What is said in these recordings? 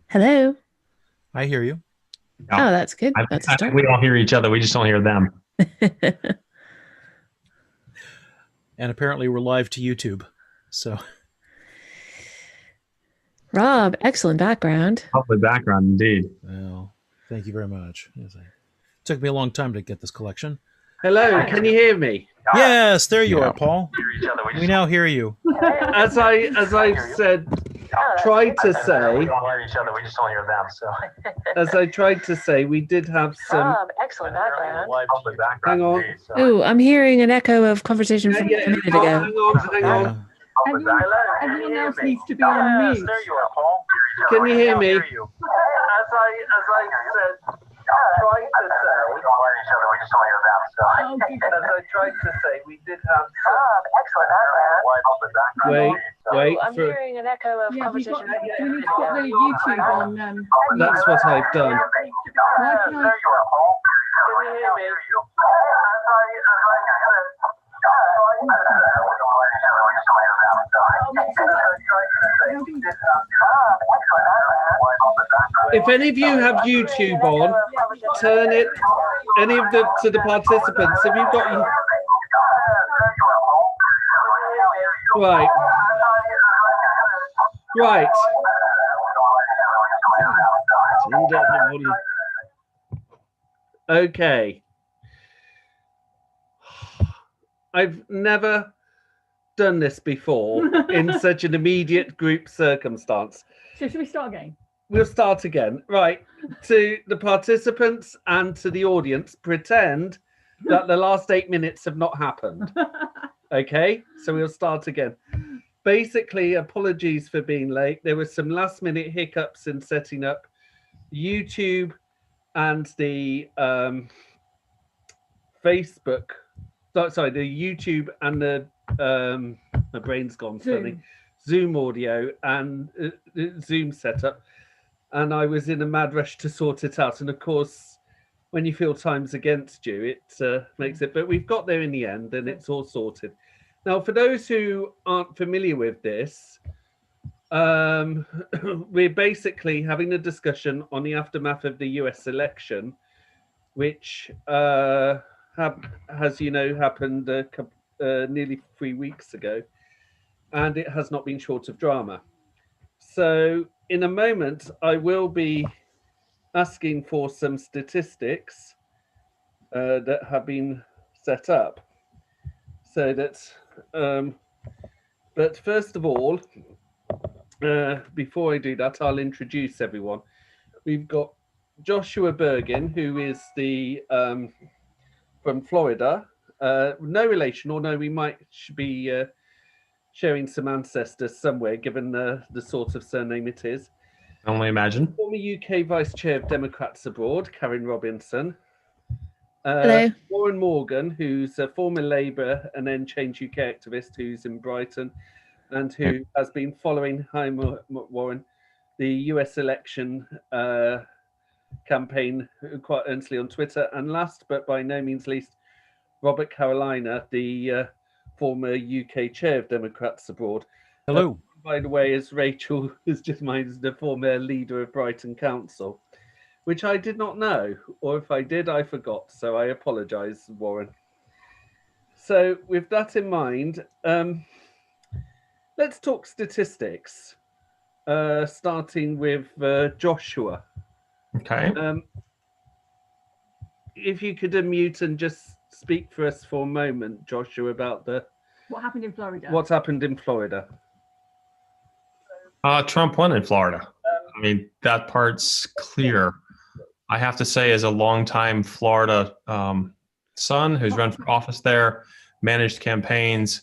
Hello. I hear you. Oh, Yeah. that's good. That's a I think start. we all hear each other. We just don't hear them. And apparently we're live to YouTube. So, Rob, excellent background. Lovely background indeed. well, thank you very much. Yes, it took me a long time to get this collection. Hello, can you hear me? Yes, there you Yeah. are, Paul. We now hear you. As I said, tried to say, We all hear each other. We just don't hear them. So as I tried to say, we did have some. Rob, excellent background. lovely background. Hang on. Indeed. So, Ooh, I'm hearing an echo of conversation Yeah, from yeah, a minute hang ago. on, hang on. Yeah. Everyone else needs to be on yes, mute. there you are, Paul. Can you hear me? you. As I said, tried to say, We all hear each other. We just don't hear them. So Oh, good. as I tried to say, we did have some. Rob, excellent background. lovely background. Wait, indeed. So, wait I'm for. hearing an echo of Yeah, we've conversation got, from a we need minute to put the ago. YouTube on. That's what I've done. Why can I? There you are, Paul. Can you hear me? you. If any of you have YouTube on, turn it. Any of the participants, have you got? Right. Right. Turn down the volume. Okay. I've never done this before in such an immediate group circumstance. So should we start again? We'll start again. Right. To the participants and to the audience, pretend that the last 8 minutes have not happened. Okay. So we'll start again. Basically, apologies for being late. There were some last minute hiccups in setting up YouTube and the Facebook. Sorry, the YouTube and the my brain's gone funny. Zoom audio and Zoom setup, and I was in a mad rush to sort it out. And of course, when you feel time's against you, it makes it. But we've got there in the end, and it's all sorted. Now, for those who aren't familiar with this, we're basically having a discussion on the aftermath of the US election, which has, happened nearly 3 weeks ago, and it has not been short of drama. So in a moment, I will be asking for some statistics that have been set up so that, but first of all, before I do that, I'll introduce everyone. We've got Joshua Bergin, who is the from Florida. No relation, although we might be sharing some ancestors somewhere, given the sort of surname it is. I only imagine. Former UK Vice Chair of Democrats Abroad, Karen Robinson. Hello. Warren Morgan, who's a former Labour and then Change UK activist who's in Brighton and who has been following, hi Warren, the US election campaign quite earnestly on Twitter. And last but by no means least, Robert Carolina, the former UK chair of Democrats Abroad. Hello. By the way, as Rachel is just mine, is the former leader of Brighton Council, which I did not know, or if I did, I forgot. So I apologise, Warren. So with that in mind, let's talk statistics, starting with Joshua. Okay. If you could unmute and just speak for us for a moment, Joshua, about What happened in Florida? what's happened in Florida. Trump won in Florida. I mean, that part's clear. I have to say, as a longtime Florida son who's run for office there, managed campaigns,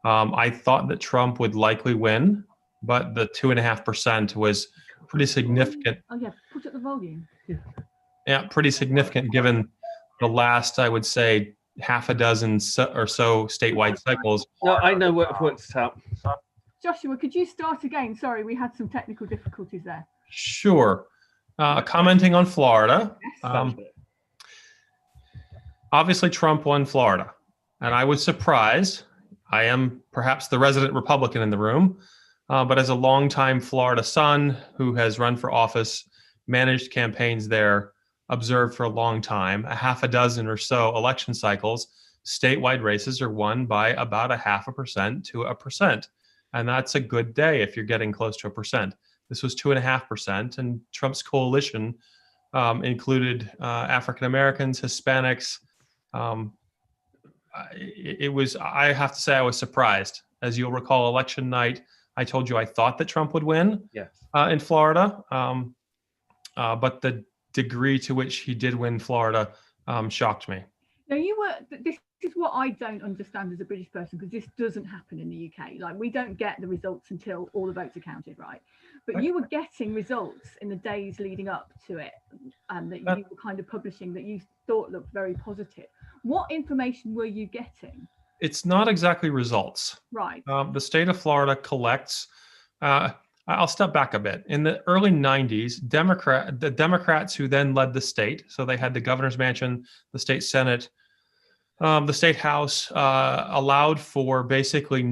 I thought that Trump would likely win, but the 2.5% was pretty significant. Oh yeah, put up the volume. Yeah, pretty significant given the last, I would say, half a dozen or so statewide cycles. No, I know what's out. Joshua, could you start again? Sorry, we had some technical difficulties there. Sure. Commenting on Florida, obviously Trump won Florida, and I was surprised. I am perhaps the resident Republican in the room, But as a longtime Florida son who has run for office, managed campaigns there, observed for a long time, a half a dozen or so election cycles, statewide races are won by about 0.5% to 1%. And that's a good day if you're getting close to 1%. This was 2.5%, and Trump's coalition included African Americans, Hispanics. I have to say, I was surprised. As you'll recall, election night, I told you I thought that Trump would win Yes. in Florida, but the degree to which he did win Florida shocked me. Now this is what I don't understand as a British person, because this doesn't happen in the UK. Like, we don't get the results until all the votes are counted, right? But you were getting results in the days leading up to it, and that you were kind of publishing that you thought looked very positive. What information were you getting? It's not exactly results. Right. The state of Florida collects. I'll step back a bit. In the early 90s, the Democrats who then led the state, so they had the governor's mansion, the state senate, the state house, allowed for basically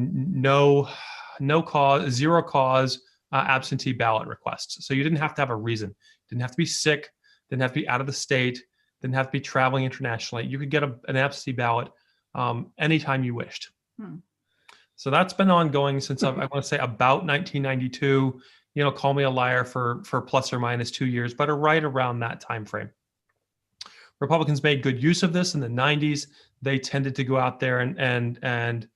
zero cause absentee ballot requests. So you didn't have to have a reason. Didn't have to be sick. Didn't have to be out of the state. Didn't have to be traveling internationally. You could get an absentee ballot anytime you wished. So that's been ongoing since I want to say about 1992. Call me a liar for plus or minus 2 years, but right around that time frame. Republicans made good use of this in the 90s. They tended to go out there and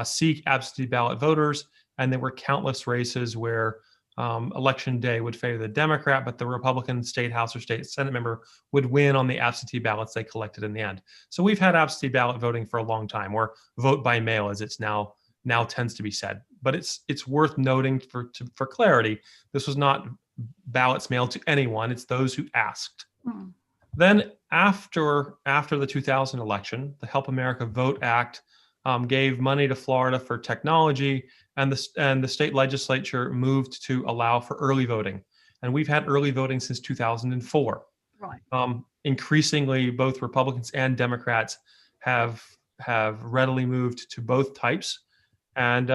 seek absentee ballot voters, and there were countless races where election day would favor the Democrat, but the Republican state house or state senate member would win on the absentee ballots they collected in the end. So we've had absentee ballot voting for a long time, or vote by mail as it's now tends to be said. But it's worth noting for clarity, this was not ballots mailed to anyone. It's those who asked. Then after the 2000 election, the Help America Vote Act gave money to Florida for technology, and the state legislature moved to allow for early voting. And we've had early voting since 2004. Right. Increasingly, both Republicans and Democrats have readily moved to both types. And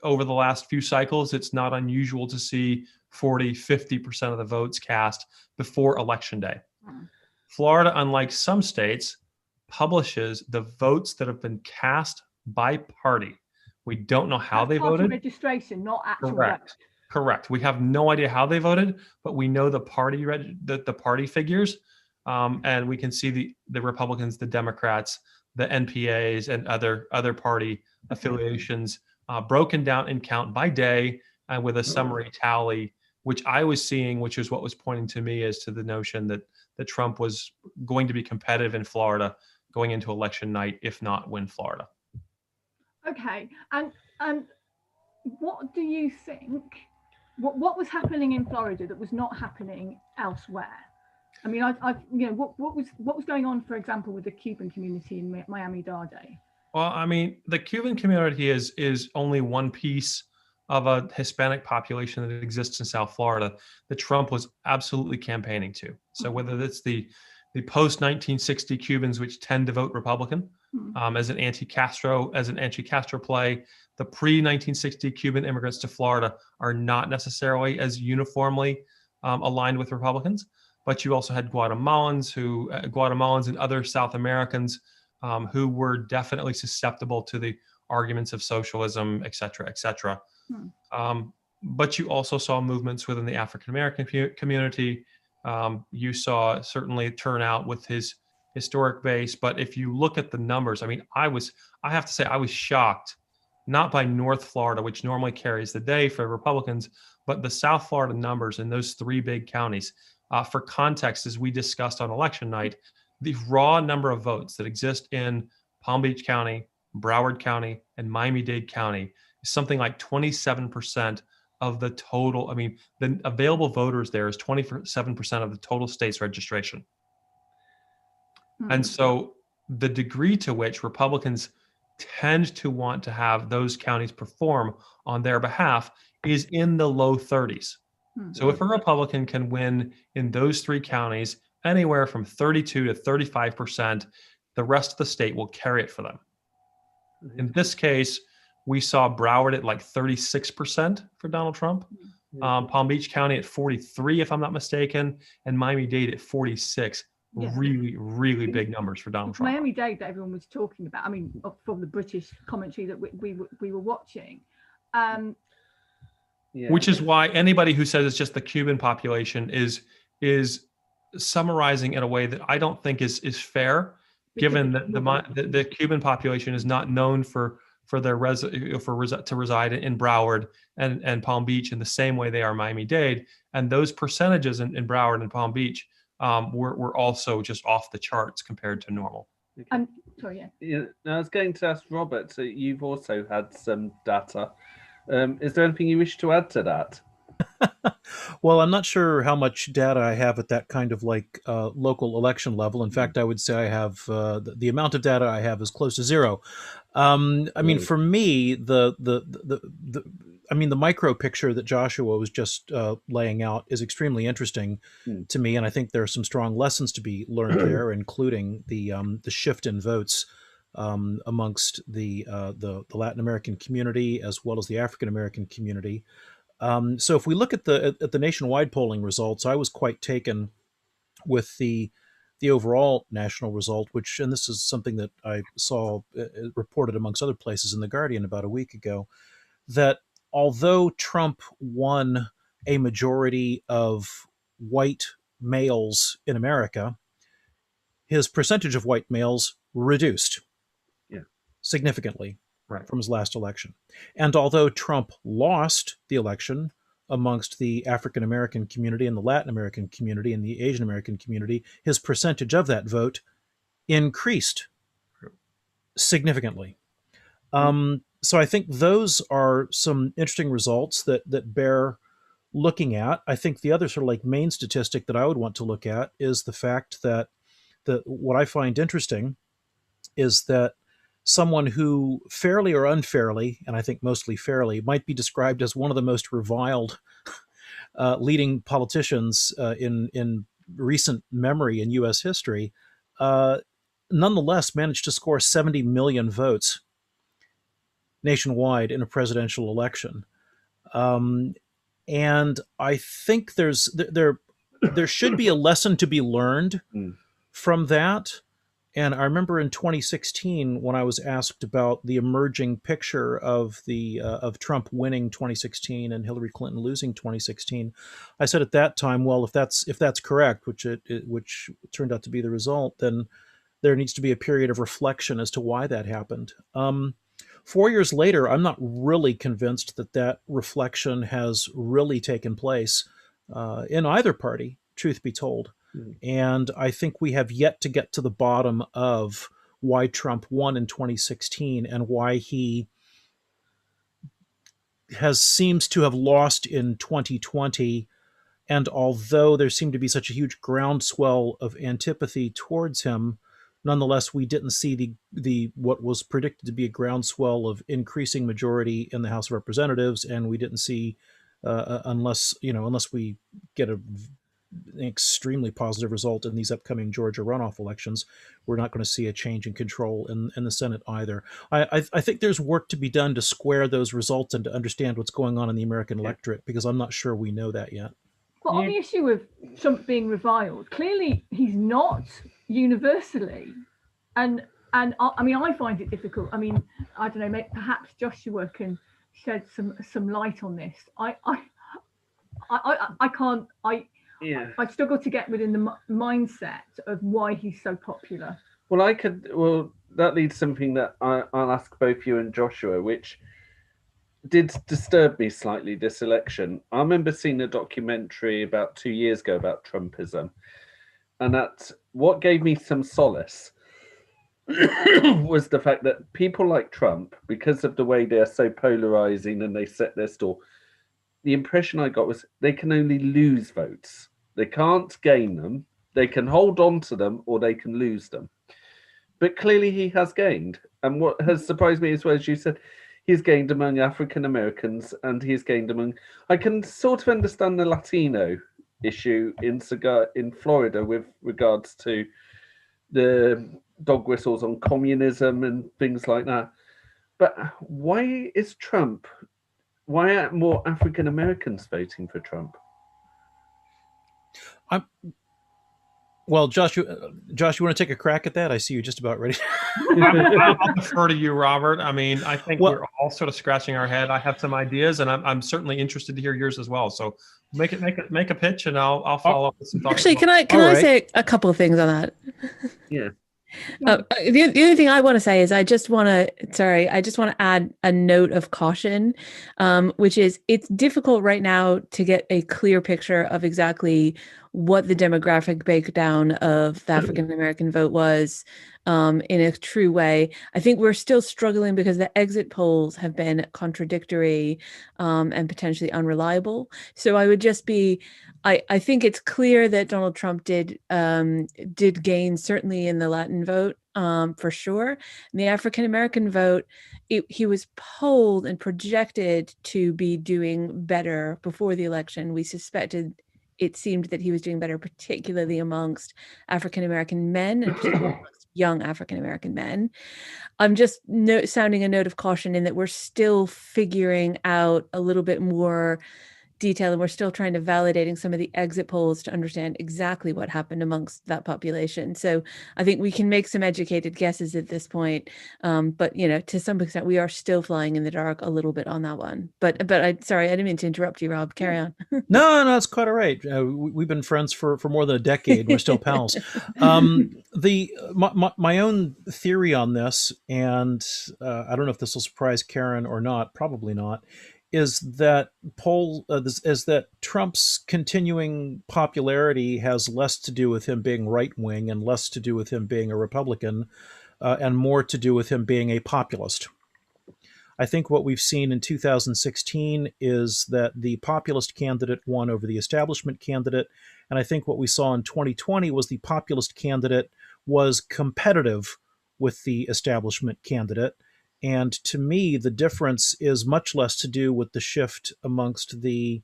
over the last few cycles, it's not unusual to see 40, 50% of the votes cast before Election Day. Florida, unlike some states, publishes the votes that have been cast by party. We don't know how they voted. Registration, not actual Correct. vote. Correct. We have no idea how they voted, but we know the party figures, and we can see the Republicans, the Democrats, the NPAs, and other party affiliations broken down in count by day with a summary tally, which I was seeing, which is what was pointing to me as to the notion that Trump was going to be competitive in Florida going into election night, if not win Florida. Okay, and what do you think? What was happening in Florida that was not happening elsewhere? I mean, what was going on, for example, with the Cuban community in Miami-Dade? Well, I mean, the Cuban community is only one piece of a Hispanic population that exists in South Florida that Trump was absolutely campaigning to. So whether it's the post-1960 Cubans, which tend to vote Republican, as an anti-Castro play, the pre-1960 Cuban immigrants to Florida are not necessarily as uniformly aligned with Republicans. But you also had Guatemalans and other South Americans who were definitely susceptible to the arguments of socialism, et cetera, et cetera. But you also saw movements within the African American community. You saw certainly turnout with his historic base. But if you look at the numbers, I mean, I have to say, I was shocked, not by North Florida, which normally carries the day for Republicans, but the South Florida numbers in those three big counties. For context, as we discussed on election night, the raw number of votes that exist in Palm Beach County, Broward County, and Miami-Dade County is something like 27% of the total. I mean, the available voters there is 27% of the total state's registration. And so the degree to which Republicans tend to want to have those counties perform on their behalf is in the low 30s. So if a Republican can win in those three counties anywhere from 32 to 35%, the rest of the state will carry it for them. In this case, we saw Broward at like 36% for Donald Trump. Palm Beach County at 43, if I'm not mistaken, and Miami-Dade at 46. Yeah. Really, really big numbers for Donald Trump. Miami-Dade that everyone was talking about. I mean, from the British commentary that we were watching. Which is why anybody who says it's just the Cuban population is summarizing in a way that I don't think is fair, given that the Cuban population is not known to reside in Broward and Palm Beach in the same way they are Miami-Dade, and those percentages in Broward and Palm Beach were also just off the charts compared to normal. Sorry, Yeah, I was going to ask Robert. So you've also had some data. Is there anything you wish to add to that? Well, I'm not sure how much data I have at that kind of like local election level. In fact, I would say I have the amount of data I have is close to zero. I mean, for me, the micro picture that Joshua was just laying out is extremely interesting to me, and I think there are some strong lessons to be learned there, including the shift in votes amongst the Latin American community as well as the African American community. So if we look at the nationwide polling results, I was quite taken with the overall national result, which, and this is something that I saw reported amongst other places in The Guardian about a week ago, that although Trump won a majority of white males in America, his percentage of white males reduced significantly from his last election. And although Trump lost the election amongst the African American community and the Latin American community and the Asian American community, his percentage of that vote increased significantly. So I think those are some interesting results that bear looking at. I think the other sort of like main statistic that I would want to look at is the fact that what I find interesting is that someone who fairly or unfairly, and I think mostly fairly, might be described as one of the most reviled leading politicians in recent memory in U.S. history, nonetheless managed to score 70 million votes nationwide in a presidential election. And I think there should be a lesson to be learned from that. And I remember in 2016, when I was asked about the emerging picture of of Trump winning 2016 and Hillary Clinton losing 2016, I said at that time, well, if that's correct, which turned out to be the result, then there needs to be a period of reflection as to why that happened. 4 years later, I'm not really convinced that reflection has really taken place in either party, truth be told. And I think we have yet to get to the bottom of why Trump won in 2016 and why he seems to have lost in 2020. And although there seemed to be such a huge groundswell of antipathy towards him, nonetheless, we didn't see the what was predicted to be a groundswell of increasing majority in the House of Representatives, and we didn't see unless we get an extremely positive result in these upcoming Georgia runoff elections, we're not going to see a change in control in the Senate either. I think there's work to be done to square those results and to understand what's going on in the American electorate, because I'm not sure we know that yet. But on the issue of Trump being reviled, clearly he's not universally. And I mean, I find it difficult. I mean, I don't know, perhaps Joshua can shed some light on this. I can't. I struggle to get within the mindset of why he's so popular. Well, that leads to something that I'll ask both you and Joshua, which did disturb me slightly this election. I remember seeing a documentary about 2 years ago about Trumpism, and that what gave me some solace was the fact that people like Trump, because of the way they're so polarizing and they set their stall, the impression I got was they can only lose votes. They can't gain them. They can hold on to them or they can lose them. But clearly he has gained. And what has surprised me as well, as you said, he's gained among African Americans and he's gained among... I can sort of understand the Latino issue in Florida with regards to the dog whistles on communism and things like that. But why is Trump? Why aren't more African Americans voting for Trump? Well, Josh, you want to take a crack at that? I see you just about ready. I'll defer to you, Robert. I mean, I think Well- we're all sort of scratching our head. I have some ideas, and I'm certainly interested to hear yours as well. So make a pitch, and I'll follow up with some thoughts. Actually, as well. can All I right. say a couple of things on that? Yeah. The only thing I want to say is I just want to add a note of caution, which is it's difficult right now to get a clear picture of exactly what the demographic breakdown of the African American vote was in a true way. I think we're still struggling because the exit polls have been contradictory and potentially unreliable. So I would just be, I think it's clear that Donald Trump did gain certainly in the Latin vote for sure. In the African American vote, he was polled and projected to be doing better before the election. We suspected it seemed that he was doing better, particularly amongst African American men and particularly amongst young African American men. I'm just sounding a note of caution in that we're still figuring out a little bit more detail, and we're still trying to validating some of the exit polls to understand exactly what happened amongst that population. So I think we can make some educated guesses at this point, but to some extent we are still flying in the dark a little bit on that one. But sorry, I didn't mean to interrupt you, Rob. Carry on. No, it's quite all right. We've been friends for more than a decade. We're still pals. My own theory on this, and I don't know if this will surprise Karen or not. Probably not. Is that Trump's continuing popularity has less to do with him being right wing and less to do with him being a Republican, and more to do with him being a populist. I think what we've seen in 2016 is that the populist candidate won over the establishment candidate. And I think what we saw in 2020 was the populist candidate was competitive with the establishment candidate. And to me, the difference is much less to do with the shift amongst the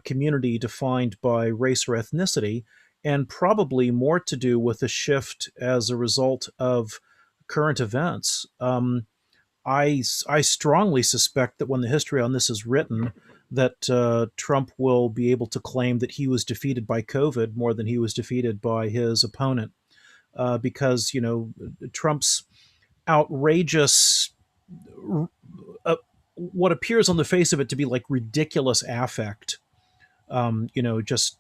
community defined by race or ethnicity, and probably more to do with a shift as a result of current events. I strongly suspect that when the history on this is written, that Trump will be able to claim that he was defeated by COVID more than he was defeated by his opponent, because Trump's outrageous, what appears on the face of it to be like ridiculous affect, just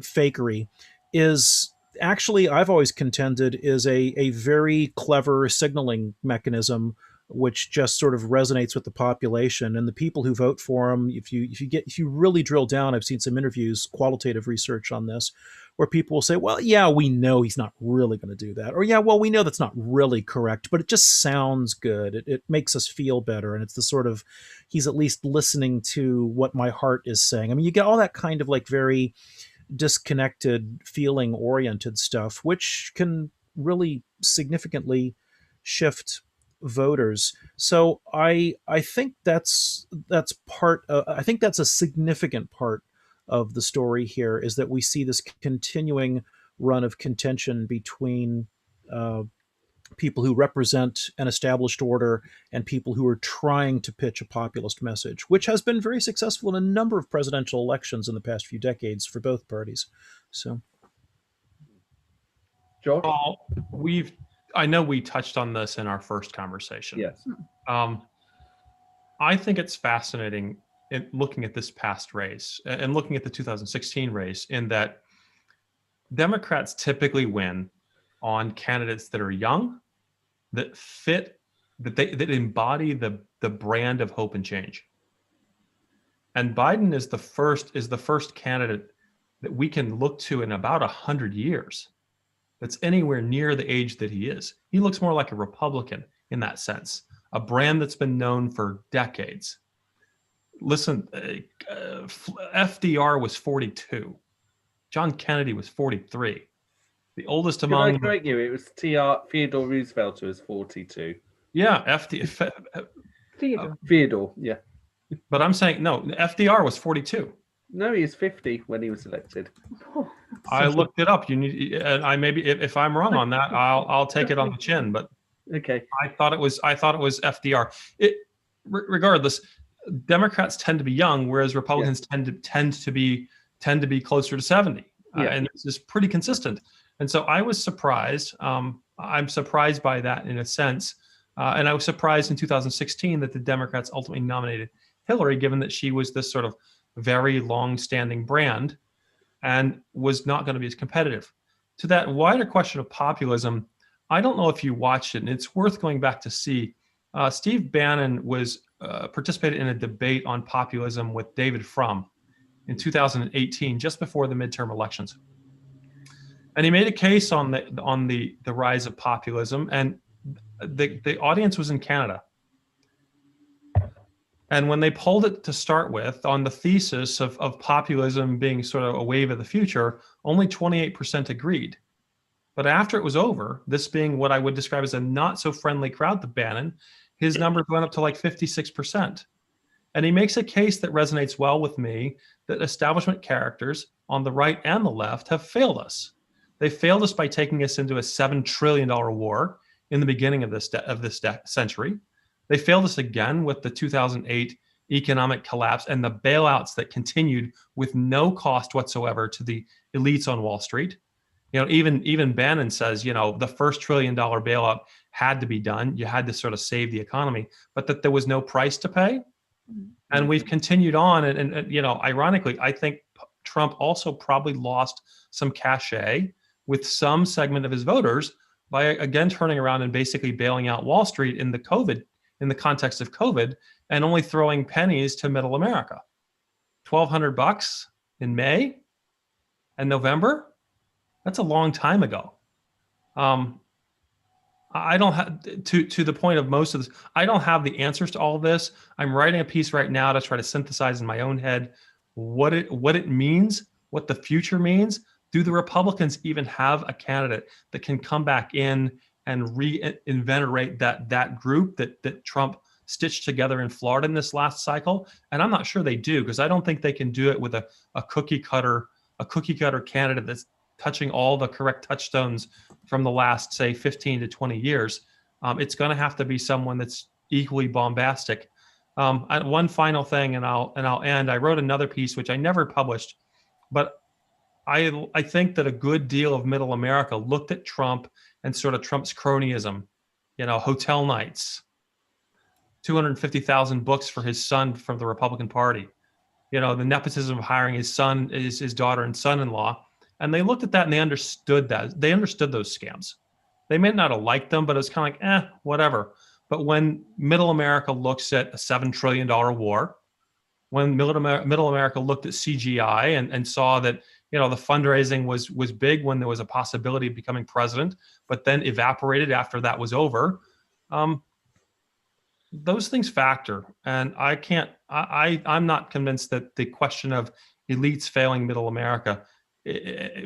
fakery, is actually, I've always contended, is a very clever signaling mechanism which just sort of resonates with the population and the people who vote for him. If you really drill down, I've seen some interviews, qualitative research on this, where people will say, well, yeah, we know he's not really going to do that. Or, yeah, well, we know that's not really correct, but it just sounds good. It makes us feel better. And it's the sort of, he's at least listening to what my heart is saying. I mean, you get all that kind of like very disconnected, feeling oriented stuff, which can really significantly shift voters. So I think that's part. I think that's a significant part of the story here, is that we see this continuing run of contention between people who represent an established order and people who are trying to pitch a populist message, which has been very successful in a number of presidential elections in the past few decades for both parties. So, George? I know we touched on this in our first conversation. Yes. I think it's fascinating in looking at this past race and looking at the 2016 race, in that Democrats typically win on candidates that are young, that fit, that embody the brand of hope and change. And Biden is the first candidate that we can look to in about 100 years that's anywhere near the age that he is. He looks more like a Republican in that sense, a brand that's been known for decades. Listen, FDR was 42. John Kennedy was 43. The oldest Can I among... correct you? It was Theodore Roosevelt who was 42. Yeah, Theodore, yeah. But I'm saying, no, FDR was 42. No, he was 50 when he was elected. I looked it up. You need, and I maybe if I'm wrong on that, I'll take it on the chin. But Okay. I thought it was FDR. Regardless, Democrats tend to be young, whereas Republicans tend to be closer to 70, and it's just pretty consistent. And so I was surprised. I'm surprised by that in a sense, and I was surprised in 2016 that the Democrats ultimately nominated Hillary, given that she was this sort of very long-standing brand and was not going to be as competitive. To that wider question of populism, I don't know if you watched it, and it's worth going back to see. Steve Bannon participated in a debate on populism with David Frum in 2018, just before the midterm elections, and he made a case on the rise of populism. And the audience was in Canada, and when they polled it to start with on the thesis of populism being sort of a wave of the future, only 28% agreed. But after it was over, this being what I would describe as a not so friendly crowd to Bannon, his numbers went up to like 56%. And he makes a case that resonates well with me, that establishment characters on the right and the left have failed us. They failed us by taking us into a $7 trillion war in the beginning of this century. They failed us again with the 2008 economic collapse and the bailouts that continued with no cost whatsoever to the elites on Wall Street. Even Bannon says, the first $1 trillion bailout had to be done. You had to sort of save the economy, but that there was no price to pay. And we've continued on. And ironically, I think Trump also probably lost some cachet with some segment of his voters by, again, turning around and basically bailing out Wall Street in the context of COVID, and only throwing pennies to middle America. $1,200 in May and November. That's a long time ago. I don't have to the point of most of this. I don't have the answers to all of this. I'm writing a piece right now to try to synthesize in my own head what it means, what the future means. Do the Republicans even have a candidate that can come back in and reinvigorate that group that Trump stitched together in Florida in this last cycle? And I'm not sure they do, because I don't think they can do it with a cookie cutter candidate that's touching all the correct touchstones from the last, say, 15 to 20 years. It's going to have to be someone that's equally bombastic. One final thing, and I'll end. I wrote another piece which I never published, but I think that a good deal of middle America looked at Trump and sort of Trump's cronyism, hotel nights, 250,000 books for his son from the Republican Party, the nepotism of hiring his daughter and son-in-law. And they looked at that and they understood that. They understood those scams. They may not have liked them, but it was kind of like, whatever. But when middle America looks at a $7 trillion war, when middle America looked at CGI and saw that, the fundraising was big when there was a possibility of becoming president, but then evaporated after that was over, those things factor. And I'm not convinced that the question of elites failing middle America,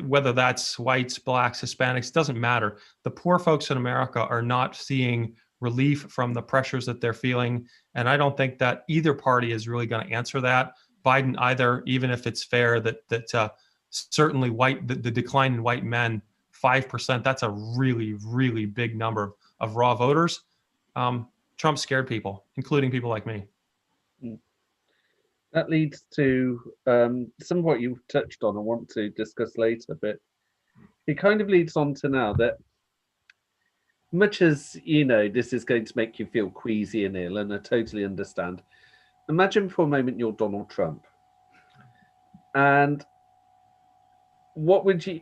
whether that's whites, blacks, Hispanics, doesn't matter. The poor folks in America are not seeing relief from the pressures that they're feeling. And I don't think that either party is really going to answer that. Biden either, even if it's fair that certainly the decline in white men, 5%, that's a really, really big number of raw voters. Trump scared people, including people like me. That leads to some of what you touched on. I want to discuss later, but it kind of leads on to now that much as, this is going to make you feel queasy and ill, and I totally understand. Imagine for a moment you're Donald Trump. And what would you,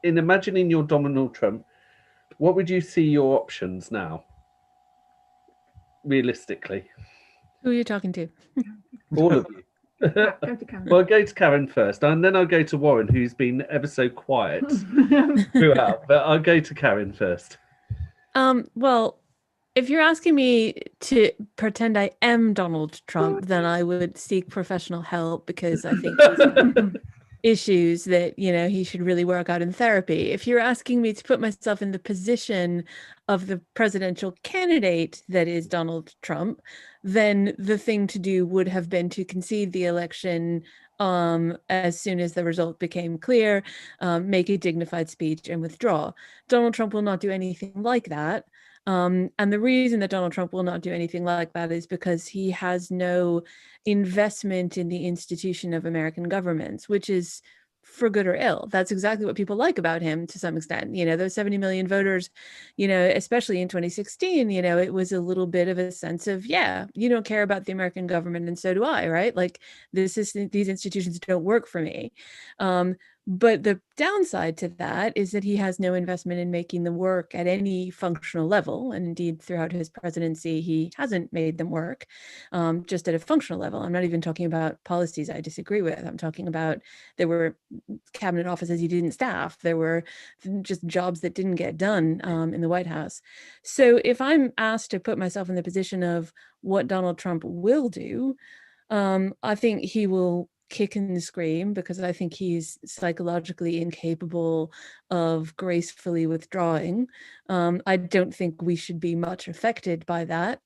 in imagining you're Donald Trump, what would you see your options now, realistically? Who are you talking to? All of you. Go to Karen. Well, I'll go to Karen first, and then I'll go to Warren, who's been ever so quiet throughout. But I'll go to Karen first. Well, if you're asking me to pretend I am Donald Trump, then I would seek professional help, because I think he's issues that, he should really work out in therapy. If you're asking me to put myself in the position of the presidential candidate that is Donald Trump, then the thing to do would have been to concede the election as soon as the result became clear, make a dignified speech and withdraw. Donald Trump will not do anything like that. And the reason that Donald Trump will not do anything like that is because he has no investment in the institution of American governments, which is for good or ill. That's exactly what people like about him to some extent. You know, those 70 million voters, you know, especially in 2016, you know, it was a little bit of a sense of, yeah, you don't care about the American government and so do I, right? Like these institutions don't work for me. But the downside to that is that he has no investment in making them work at any functional level. And indeed, throughout his presidency, he hasn't made them work just at a functional level. I'm not even talking about policies I disagree with. I'm talking about there were cabinet offices he didn't staff. There were just jobs that didn't get done in the White House. So if I'm asked to put myself in the position of what Donald Trump will do, I think he will kick and scream because I think he's psychologically incapable of gracefully withdrawing. I don't think we should be much affected by that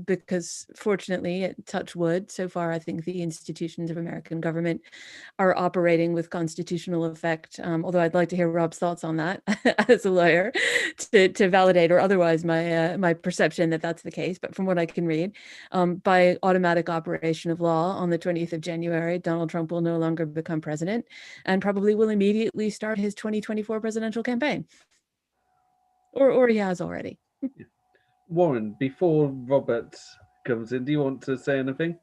because fortunately, touch wood, so far I think the institutions of American government are operating with constitutional effect, although I'd like to hear Rob's thoughts on that as a lawyer to validate or otherwise my perception that that's the case. But from what I can read, by automatic operation of law on the 20th of January, Donald Trump will no longer become president and probably will immediately start his 2024 presidential campaign. Or he has already. Warren, before Robert comes in, do you want to say anything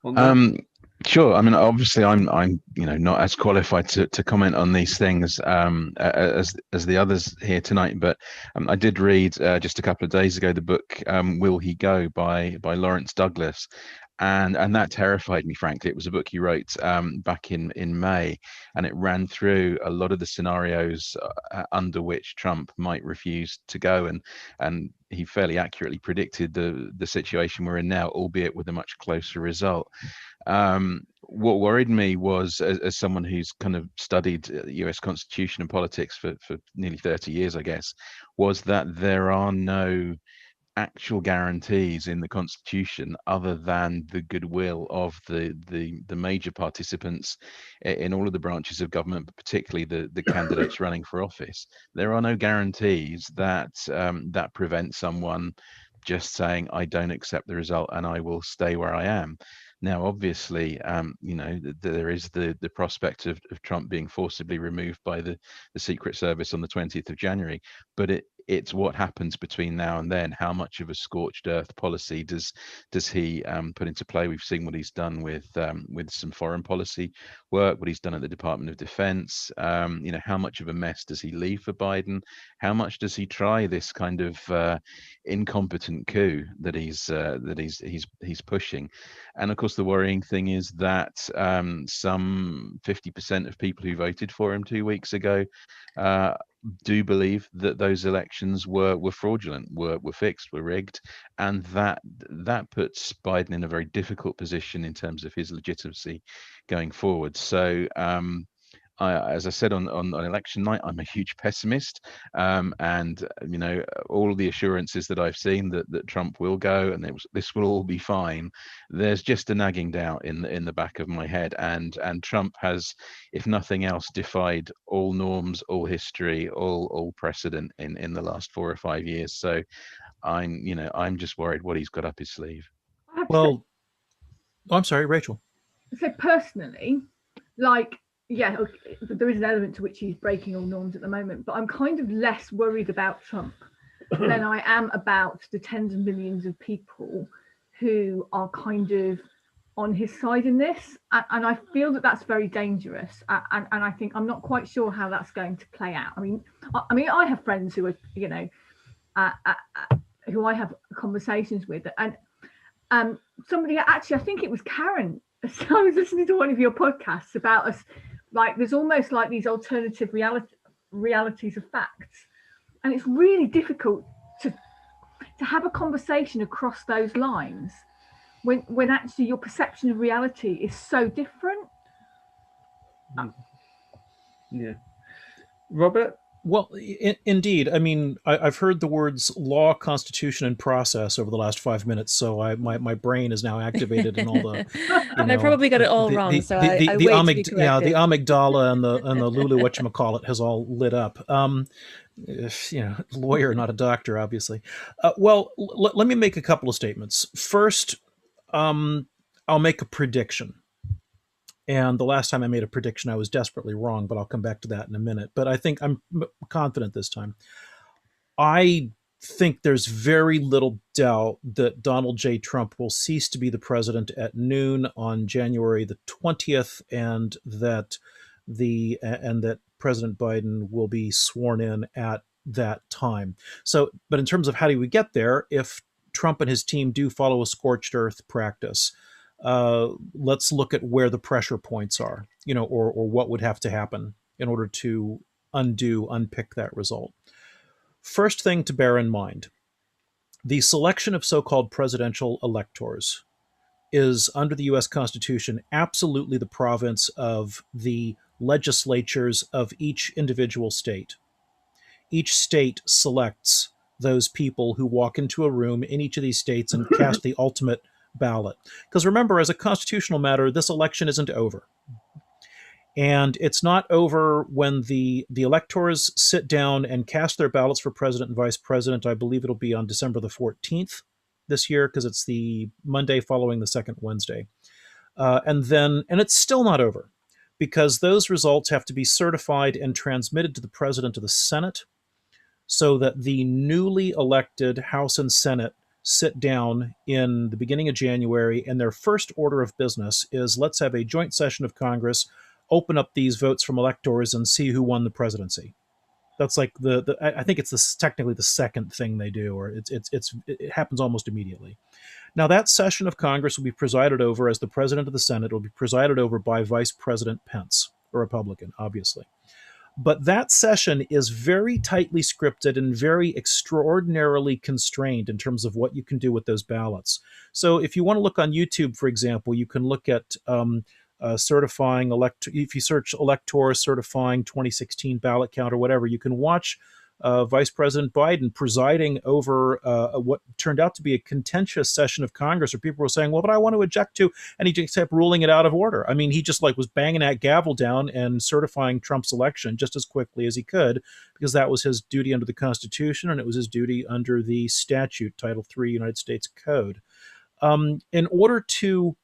on that? Sure. I mean, obviously, I'm not as qualified to comment on these things as the others here tonight. But I did read just a couple of days ago the book "Will He Go" by Lawrence Douglas, and that terrified me. Frankly, it was a book he wrote back in May, and it ran through a lot of the scenarios under which Trump might refuse to go, and he fairly accurately predicted the situation we're in now, albeit with a much closer result. What worried me was, as someone who's kind of studied the US Constitution and politics for nearly 30 years, I guess, was that there are no actual guarantees in the Constitution other than the goodwill of the major participants in all of the branches of government, but particularly the candidates running for office. There are no guarantees that that prevent someone just saying, I don't accept the result and I will stay where I am. Now, obviously, there is the prospect of Trump being forcibly removed by the Secret Service on the 20th of January, but it's what happens between now and then. How much of a scorched earth policy does he put into play? We've seen what he's done with some foreign policy work, what he's done at the Department of Defense. How much of a mess does he leave for Biden? How much does he try this kind of incompetent coup that he's pushing? And of course, the worrying thing is that some 50% of people who voted for him 2 weeks ago do believe that those elections were fraudulent, were fixed, were rigged, and that puts Biden in a very difficult position in terms of his legitimacy going forward. So as I said on election night, I'm a huge pessimist, and all the assurances that I've seen that Trump will go and this will all be fine. There's just a nagging doubt in the back of my head, and Trump has, if nothing else, defied all norms, all history, all precedent in the last 4 or 5 years. So I'm just worried what he's got up his sleeve. Well, I'm sorry, Rachel. So personally, yeah, okay, there is an element to which he's breaking all norms at the moment, but I'm kind of less worried about Trump than I am about the tens of millions of people who are kind of on his side in this. And I feel that that's very dangerous. And I think I'm not quite sure how that's going to play out. I mean, I have friends who are, who I have conversations with, and somebody, actually, I think it was Karen. So I was listening to one of your podcasts about us. Like there's almost like these alternative realities of facts, and it's really difficult to have a conversation across those lines when actually your perception of reality is so different. Yeah, Robert, Well, indeed. I mean, I've heard the words law, constitution, and process over the last 5 minutes, so my brain is now activated, and all the And I probably got it all wrong, so I wait to be yeah, the corrected. amygdala and the Lulu whatchamacallit has all lit up. Lawyer, not a doctor, obviously. Well, let me make a couple of statements. First, I'll make a prediction. And the last time I made a prediction, I was desperately wrong, but I'll come back to that in a minute. But I think I'm confident this time. I think there's very little doubt that Donald J. Trump will cease to be the president at noon on January the 20th, and that President Biden will be sworn in at that time. So, but in terms of how do we get there, if Trump and his team do follow a scorched earth practice, let's look at where the pressure points are, or what would have to happen in order to unpick that result. First thing to bear in mind, the selection of so-called presidential electors is, under the US Constitution, absolutely the province of the legislatures of each individual state. Each state selects those people who walk into a room in each of these states and cast the ultimate ballot. Because remember, as a constitutional matter, this election isn't over. And it's not over when the electors sit down and cast their ballots for president and vice president. I believe it'll be on December the 14th this year, because it's the Monday following the second Wednesday. And it's still not over, because those results have to be certified and transmitted to the president of the Senate, so that the newly elected House and Senate sit down in the beginning of January, and their first order of business is, let's have a joint session of Congress, open up these votes from electors, and see who won the presidency. That's like I think it's technically the second thing they do, or it happens almost immediately. Now, that session of Congress will be presided over, as the president of the Senate will be presided over by Vice President Pence, a Republican, obviously. But that session is very tightly scripted and very extraordinarily constrained in terms of what you can do with those ballots. So if you want to look on YouTube, for example, you can look at certifying if you search elector certifying 2016 ballot count or whatever, you can watch Vice President Biden presiding over what turned out to be a contentious session of Congress, where people were saying, well, but I want to object to, and he just kept ruling it out of order. I mean, he just was banging that gavel down and certifying Trump's election just as quickly as he could, because that was his duty under the Constitution, and it was his duty under the statute, Title III United States Code. In order to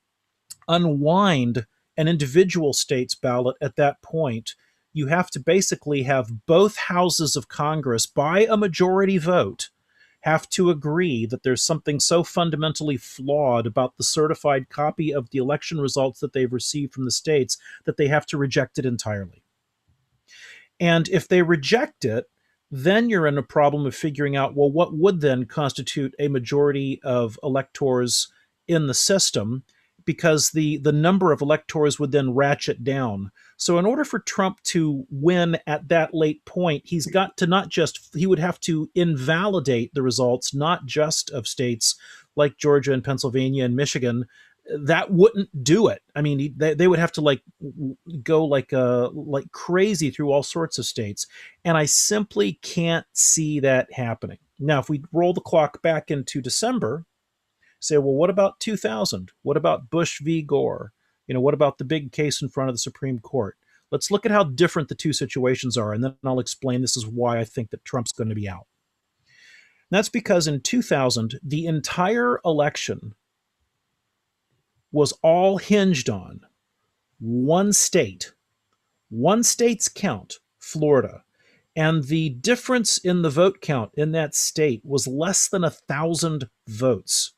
unwind an individual state's ballot at that point, you have to basically have both houses of Congress, by a majority vote, have to agree that there's something so fundamentally flawed about the certified copy of the election results that they've received from the states that they have to reject it entirely. And if they reject it, then you're in a problem of figuring out, well, what would then constitute a majority of electors in the system, because the number of electors would then ratchet down. So in order for Trump to win at that late point, he's got to he would have to invalidate the results, not just of states like Georgia and Pennsylvania and Michigan. That wouldn't do it. I mean, they would have to go like crazy through all sorts of states. And I simply can't see that happening. Now, if we roll the clock back into December, say, well, what about 2000? What about Bush v. Gore? What about the big case in front of the Supreme Court? Let's look at how different the two situations are, and then I'll explain this is why I think that Trump's going to be out. And that's because in 2000, the entire election was all hinged on one state's count, Florida. And the difference in the vote count in that state was less than 1,000 votes.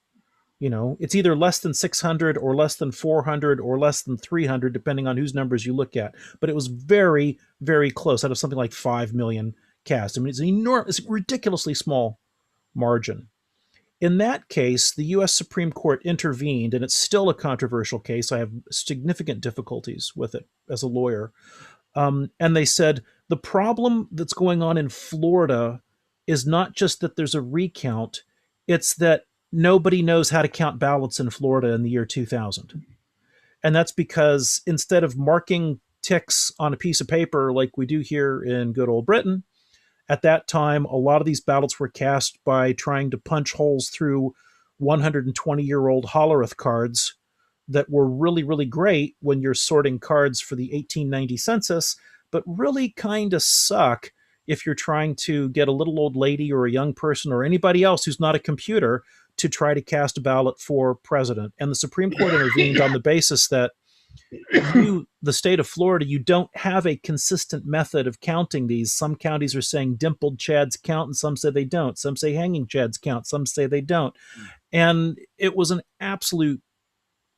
It's either less than 600 or less than 400 or less than 300, depending on whose numbers you look at. But it was very, very close, out of something like 5 million cast. I mean, it's a ridiculously small margin. In that case, the U.S. Supreme Court intervened, and it's still a controversial case. I have significant difficulties with it as a lawyer. And they said, the problem that's going on in Florida is not just that there's a recount, it's that nobody knows how to count ballots in Florida in the year 2000. And that's because instead of marking ticks on a piece of paper like we do here in good old Britain, At that time, a lot of these ballots were cast by trying to punch holes through 120-year-old Hollerith cards that were really, really great when you're sorting cards for the 1890 census, but really kind of suck if you're trying to get a little old lady or a young person or anybody else who's not a computer to try to cast a ballot for president. And the Supreme Court intervened on the basis that the state of Florida, you don't have a consistent method of counting these. Some counties are saying dimpled Chads count, and some say they don't. Some say hanging Chads count, some say they don't. And it was an absolute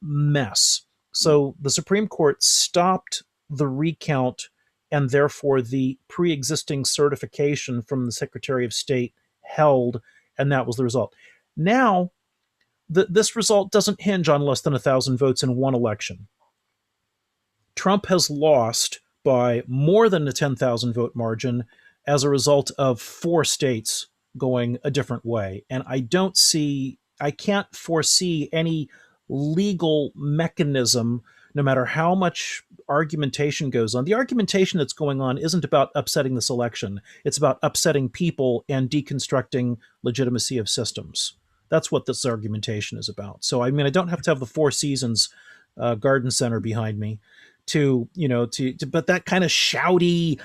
mess. So the Supreme Court stopped the recount, and therefore the pre-existing certification from the Secretary of State held, and that was the result. Now, this result doesn't hinge on less than 1,000 votes in one election. Trump has lost by more than a 10,000 vote margin as a result of 4 states going a different way. And I can't foresee any legal mechanism, no matter how much argumentation goes on. The argumentation that's going on isn't about upsetting this election. It's about upsetting people and deconstructing legitimacy of systems. That's what this argumentation is about. So, I mean, I don't have to have the Four Seasons garden center behind me but that kind of shouty,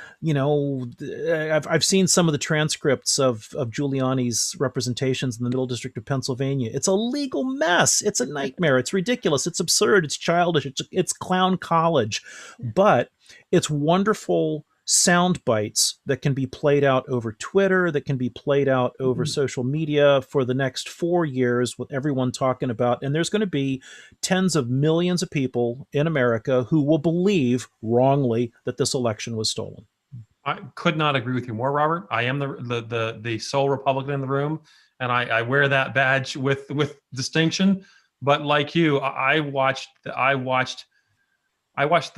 I've seen some of the transcripts of Giuliani's representations in the Middle District of Pennsylvania. It's a legal mess. It's a nightmare. It's ridiculous. It's absurd. It's childish. It's clown college, but it's wonderful sound bites that can be played out over Twitter, that can be played out over social media for the next 4 years with everyone talking about. And there's going to be tens of millions of people in America who will believe wrongly that this election was stolen. I could not agree with you more, Robert. I am the sole Republican in the room, and I wear that badge with distinction. But like you, I watched the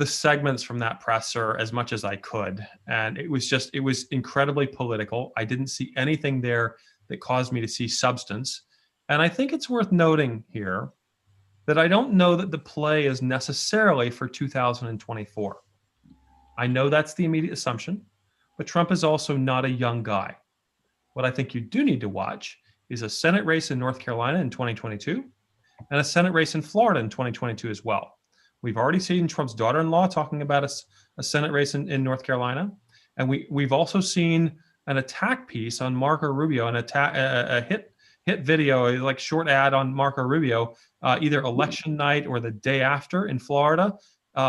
segments from that presser as much as I could, and it was incredibly political. I didn't see anything there that caused me to see substance. And I think it's worth noting here that I don't know that the play is necessarily for 2024. I know that's the immediate assumption, but Trump is also not a young guy. What I think you do need to watch is a Senate race in North Carolina in 2022 and a Senate race in Florida in 2022 as well. We've already seen Trump's daughter-in-law talking about a Senate race in North Carolina. And we've also seen an attack piece on Marco Rubio, a hit video, like short ad on Marco Rubio, either election night or the day after in Florida,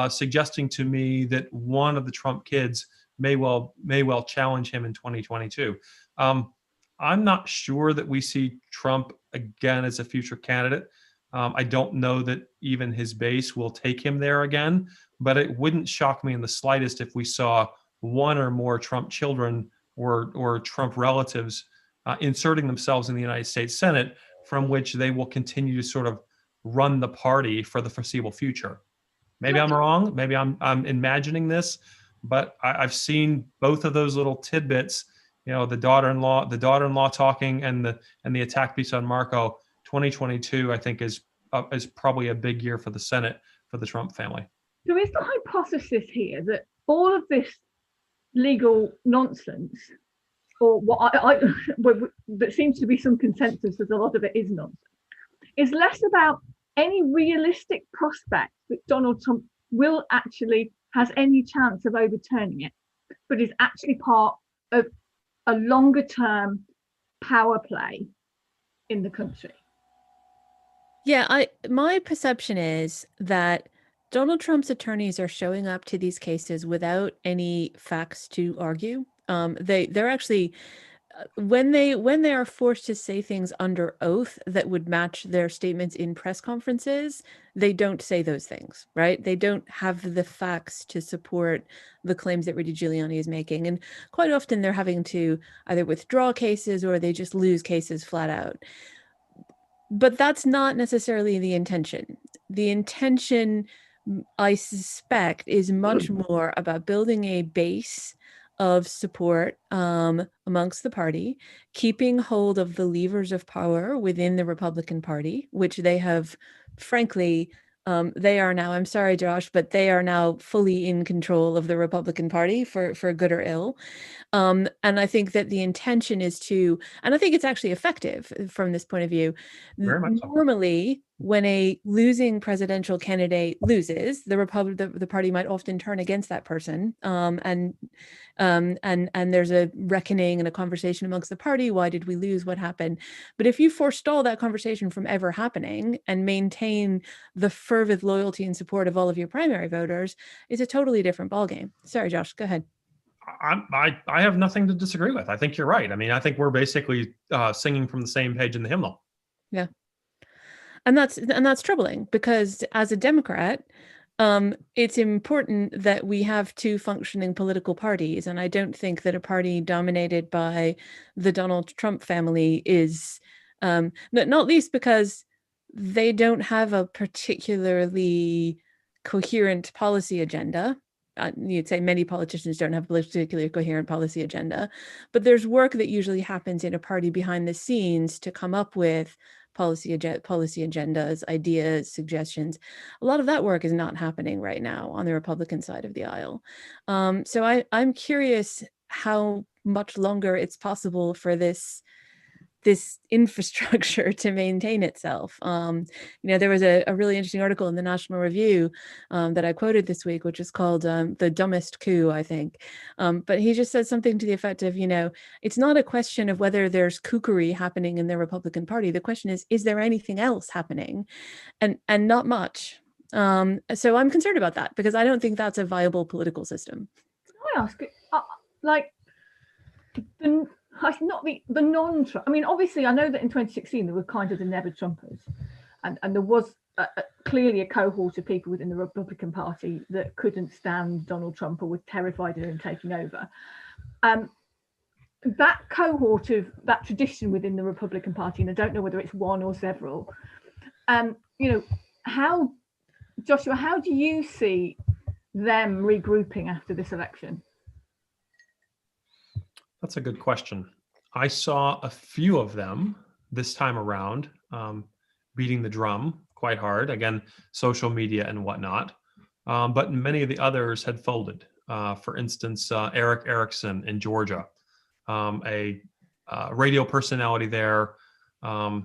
suggesting to me that one of the Trump kids may well challenge him in 2022. I'm not sure that we see Trump again as a future candidate. I don't know that even his base will take him there again, but it wouldn't shock me in the slightest if we saw one or more Trump children or Trump relatives inserting themselves in the United States Senate, from which they will continue to sort of run the party for the foreseeable future. Maybe I'm wrong. Maybe I'm imagining this, but I've seen both of those little tidbits. The daughter-in-law talking, and the attack piece on Marco. 2022, I think, is probably a big year for the Senate, for the Trump family. There is the hypothesis here that all of this legal nonsense, or what that seems to be some consensus that a lot of it is nonsense, is less about any realistic prospect that Donald Trump has any chance of overturning it, but is actually part of a longer term power play in the country. Yeah, my perception is that Donald Trump's attorneys are showing up to these cases without any facts to argue. They're actually, when they are forced to say things under oath that would match their statements in press conferences, they don't say those things, right? They don't have the facts to support the claims that Rudy Giuliani is making. And quite often they're having to either withdraw cases or they just lose cases flat out. But that's not necessarily the intention. The intention, I suspect, is much more about building a base of support amongst the party, keeping hold of the levers of power within the Republican Party, which they have, frankly, They are now, I'm sorry, Josh, but they are now fully in control of the Republican Party for good or ill. And I think that the intention is to, and I think it's actually effective from this point of view. Very much so. Normally, when a losing presidential candidate loses, the party might often turn against that person, and there's a reckoning and a conversation amongst the party. Why did we lose? What happened? But if you forestall that conversation from ever happening and maintain the fervent loyalty and support of all of your primary voters, it's a totally different ballgame. Sorry, Josh, go ahead. I have nothing to disagree with. I think you're right. I mean, I think we're basically singing from the same page in the hymnal. Yeah. And that's troubling, because as a Democrat, it's important that we have two functioning political parties. And I don't think that a party dominated by the Donald Trump family is, not least because they don't have a particularly coherent policy agenda. You'd say many politicians don't have a particularly coherent policy agenda, but there's work that usually happens in a party behind the scenes to come up with policy agendas, ideas, suggestions. A lot of that work is not happening right now on the Republican side of the aisle. So I'm curious how much longer it's possible for this infrastructure to maintain itself. There was a really interesting article in the National Review that I quoted this week, which is called "The Dumbest Coup," I think. But he just said something to the effect of, it's not a question of whether there's kookery happening in the Republican Party. The question is there anything else happening? And not much. So I'm concerned about that, because I don't think that's a viable political system. Can I ask, not the non-Trump. I mean, obviously, I know that in 2016 there were kind of the never Trumpers, and there was clearly a cohort of people within the Republican Party that couldn't stand Donald Trump or were terrified of him taking over. That cohort of that tradition within the Republican Party, and I don't know whether it's one or several. How, Joshua, how do you see them regrouping after this election? That's a good question. I saw a few of them this time around beating the drum quite hard. Again, social media and whatnot. But many of the others had folded. For instance, Eric Erickson in Georgia, a radio personality there. I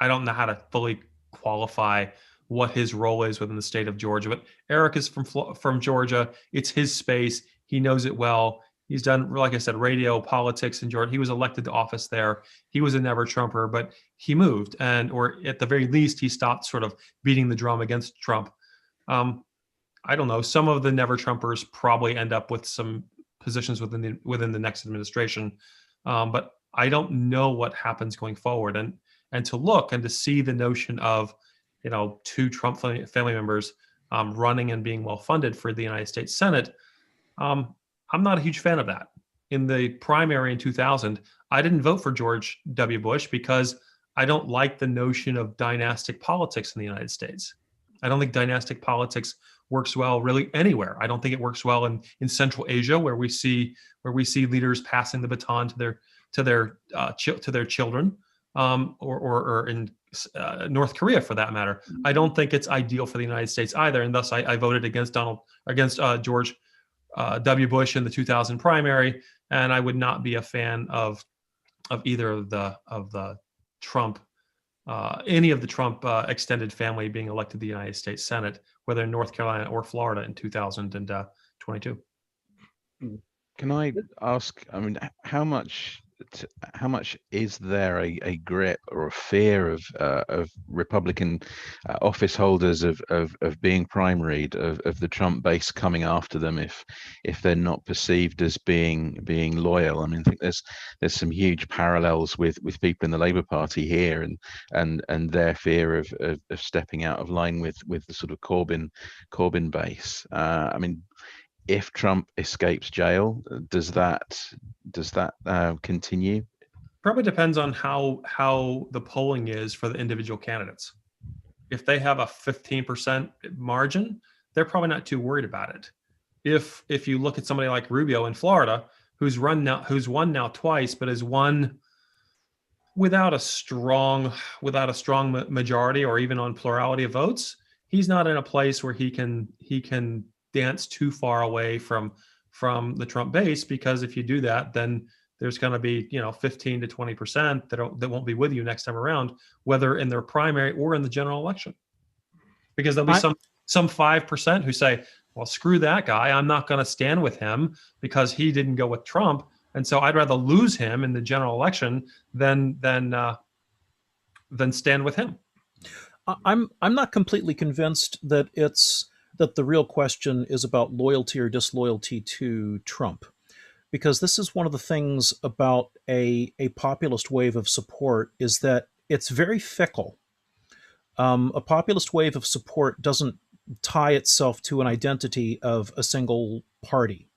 don't know how to fully qualify what his role is within the state of Georgia, but Eric is from Georgia. It's his space. He knows it well. He's done, like I said, radio, politics in Georgia. He was elected to office there. He was a never Trumper, but he moved, or at the very least, he stopped sort of beating the drum against Trump. I don't know. Some of the never Trumpers probably end up with some positions within the next administration, but I don't know what happens going forward. And to look and to see the notion of, two Trump family members running and being well funded for the United States Senate. I'm not a huge fan of that. In the primary in 2000, I didn't vote for George W. Bush because I don't like the notion of dynastic politics in the United States. I don't think dynastic politics works well really anywhere. I don't think it works well in Central Asia, where we see leaders passing the baton to their children, or in North Korea for that matter. I don't think it's ideal for the United States either, and thus I voted against George W. Bush in the 2000 primary, and I would not be a fan of either of the Trump, any of the Trump extended family being elected to the United States Senate, whether in North Carolina or Florida in 2022. Can I ask? I mean, how much is there a grip or a fear of Republican office holders of being primaried, of the Trump base coming after them if they're not perceived as being loyal? I mean, I think there's some huge parallels with people in the Labour Party here and their fear of stepping out of line with the sort of Corbyn base. I mean, if Trump escapes jail, does that continue? Probably depends on how the polling is for the individual candidates. If they have a 15% margin, they're probably not too worried about it. If you look at somebody like Rubio in Florida, who's won now twice, but has won without a strong majority or even on plurality of votes, he's not in a place where he can dance too far away from the Trump base, because if you do that, then there's going to be 15 to 20% that won't be with you next time around, whether in their primary or in the general election, because there'll be some 5% who say, well, screw that guy, I'm not going to stand with him because he didn't go with Trump, and so I'd rather lose him in the general election than stand with him. I'm not completely convinced that the real question is about loyalty or disloyalty to Trump, because this is one of the things about a populist wave of support, is that it's very fickle. A populist wave of support doesn't tie itself to an identity of a single party.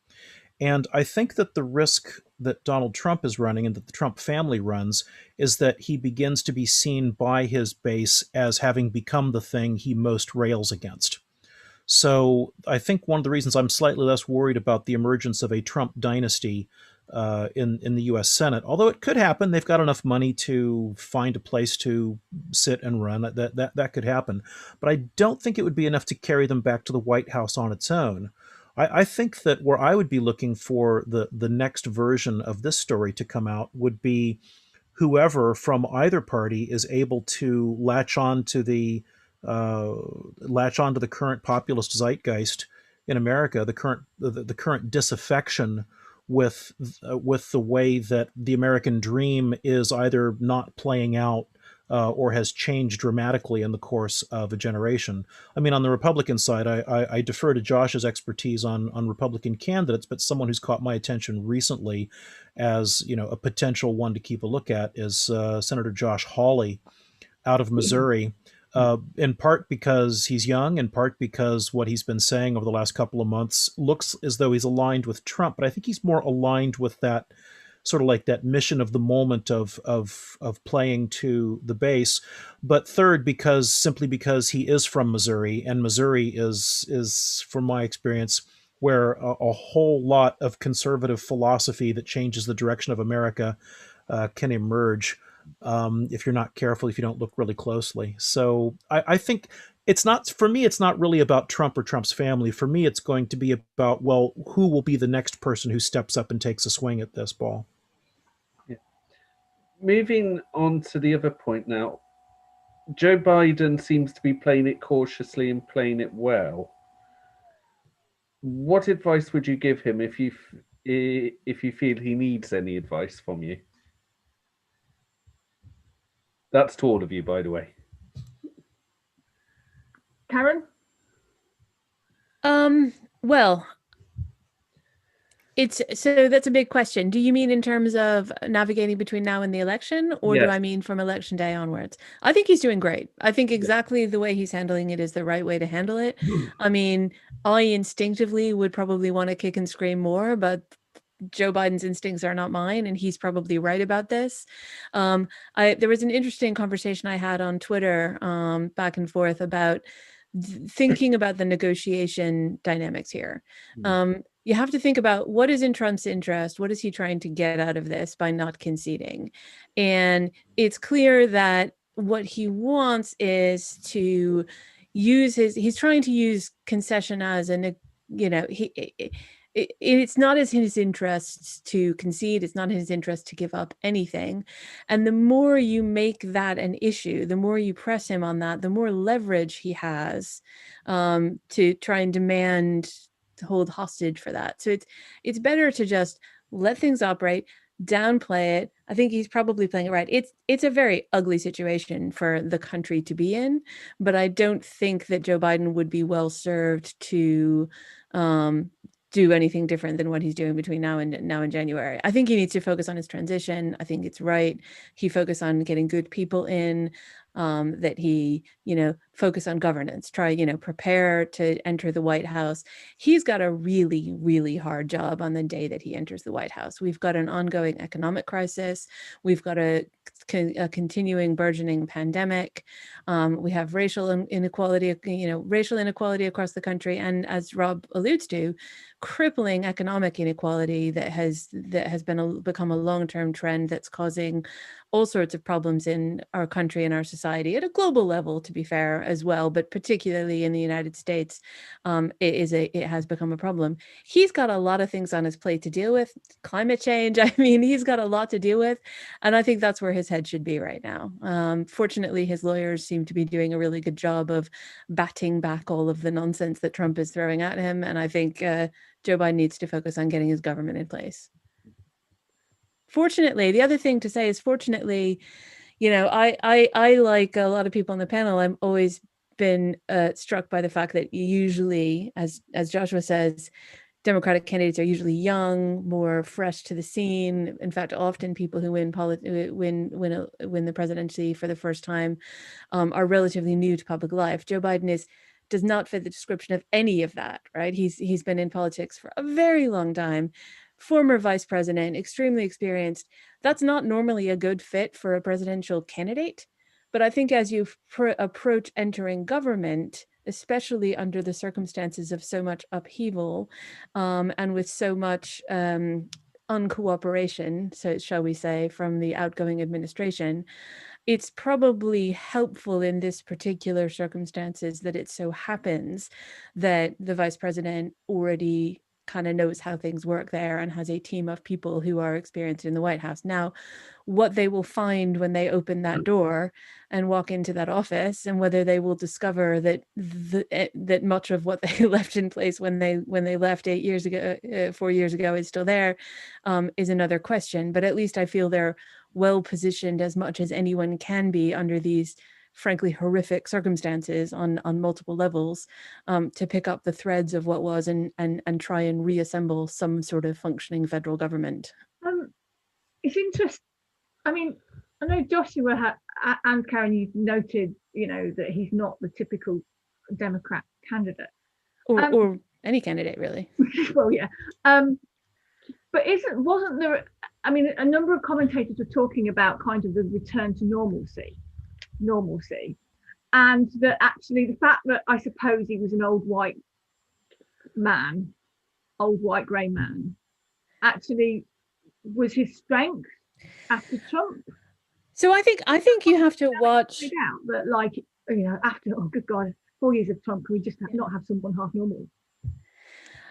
And I think that the risk that Donald Trump is running and that the Trump family runs is that he begins to be seen by his base as having become the thing he most rails against. So I think one of the reasons I'm slightly less worried about the emergence of a Trump dynasty in the U.S. Senate, although it could happen, they've got enough money to find a place to sit and run. That could happen, but I don't think it would be enough to carry them back to the White House on its own. I think that where I would be looking for the next version of this story to come out would be whoever from either party is able to latch on to the current populist zeitgeist in America, the current disaffection with the way that the American dream is either not playing out or has changed dramatically in the course of a generation. I mean, on the Republican side, I defer to Josh's expertise on Republican candidates, but someone who's caught my attention recently as a potential one to keep a look at is Senator Josh Hawley out of Missouri. In part because he's young, in part because what he's been saying over the last couple of months looks as though he's aligned with Trump, but I think he's more aligned with that sort of like that mission of the moment of playing to the base. But third, simply because he is from Missouri, and Missouri is from my experience where a whole lot of conservative philosophy that changes the direction of America can emerge. If you're not careful, if you don't look really closely. So I think it's not really about Trump or Trump's family. For me, it's going to be about, well, who will be the next person who steps up and takes a swing at this ball. Yeah. Moving on to the other point now, Joe Biden seems to be playing it cautiously and playing it well. What advice would you give him if you feel he needs any advice from you? That's to all of you, by the way. Karen? Well, that's a big question. Do you mean in terms of navigating between now and the election, or Yes. do I mean from election day onwards? I think he's doing great. I think exactly the way he's handling it is the right way to handle it. I mean, I instinctively would probably want to kick and scream more, but Joe Biden's instincts are not mine, and he's probably right about this. There was an interesting conversation I had on Twitter back and forth about thinking about the negotiation dynamics here. You have to think about what is in Trump's interest. What is he trying to get out of this by not conceding? And it's clear that what he wants is to use he's trying to use concession as it's not in his interests to concede. It's not in his interest to give up anything. And the more you make that an issue, the more you press him on that, the more leverage he has to try and demand to hold hostage for that. So it's better to just let things operate, downplay it. I think he's probably playing it right. It's a very ugly situation for the country to be in, but I don't think that Joe Biden would be well served to do anything different than what he's doing between now and January. I think he needs to focus on his transition. I think it's right he focus on getting good people in, that he, focus on governance, try, prepare to enter the White House. He's got a really, really hard job on the day that he enters the White House. We've got an ongoing economic crisis. We've got a continuing burgeoning pandemic. We have racial inequality across the country. And as Rob alludes to, crippling economic inequality that has become a long-term trend that's causing all sorts of problems in our country and our society at a global level, to be fair, as well, but particularly in the United States, it has become a problem. He's got a lot of things on his plate to deal with. Climate change. I mean, he's got a lot to deal with, and I think that's where his head should be right now. Fortunately, his lawyers seem to be doing a really good job of batting back all of the nonsense that Trump is throwing at him, and I think Joe Biden needs to focus on getting his government in place. Fortunately, the other thing to say is, fortunately, you know, I like a lot of people on the panel, I'm always been struck by the fact that usually, as Joshua says, Democratic candidates are usually young, more fresh to the scene. In fact, often people who win the presidency for the first time are relatively new to public life. Joe Biden does not fit the description of any of that, right? He's been in politics for a very long time, former vice president, extremely experienced. That's not normally a good fit for a presidential candidate. But I think as you approach entering government, especially under the circumstances of so much upheaval and with so much uncooperation, so shall we say, from the outgoing administration, it's probably helpful in this particular circumstances that it so happens that the vice president already kind of knows how things work there and has a team of people who are experienced in the White House. Now, what they will find when they open that door and walk into that office, and whether they will discover that that much of what they left in place when they left 4 years ago is still there, is another question. But at least I feel they're well positioned as much as anyone can be under these frankly horrific circumstances on multiple levels, to pick up the threads of what was and try and reassemble some sort of functioning federal government. It's interesting. I mean, I know Joshua and Karen, you've noted, you know, that he's not the typical Democrat candidate, or any candidate really. Well, yeah, but wasn't there? I mean, a number of commentators were talking about kind of the return to normalcy, and that actually the fact that I suppose he was an old white grey man, actually was his strength after Trump. So I think you have to watch out that, like, you know, after, oh good God, 4 years of Trump, can we just not have someone half normal?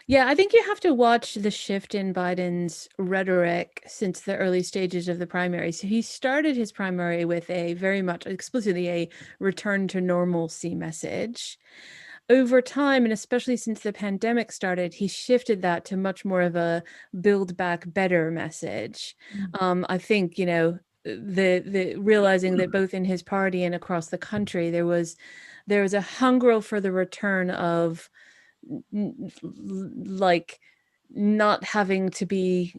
Yeah, I think you have to watch the shift in Biden's rhetoric since the early stages of the primary. So he started his primary with a very much explicitly a return to normalcy message. Over time, and especially since the pandemic started, he shifted that to much more of a build back better message. I think, you know, the realizing that both in his party and across the country, there was a hunger for the return of like not having to be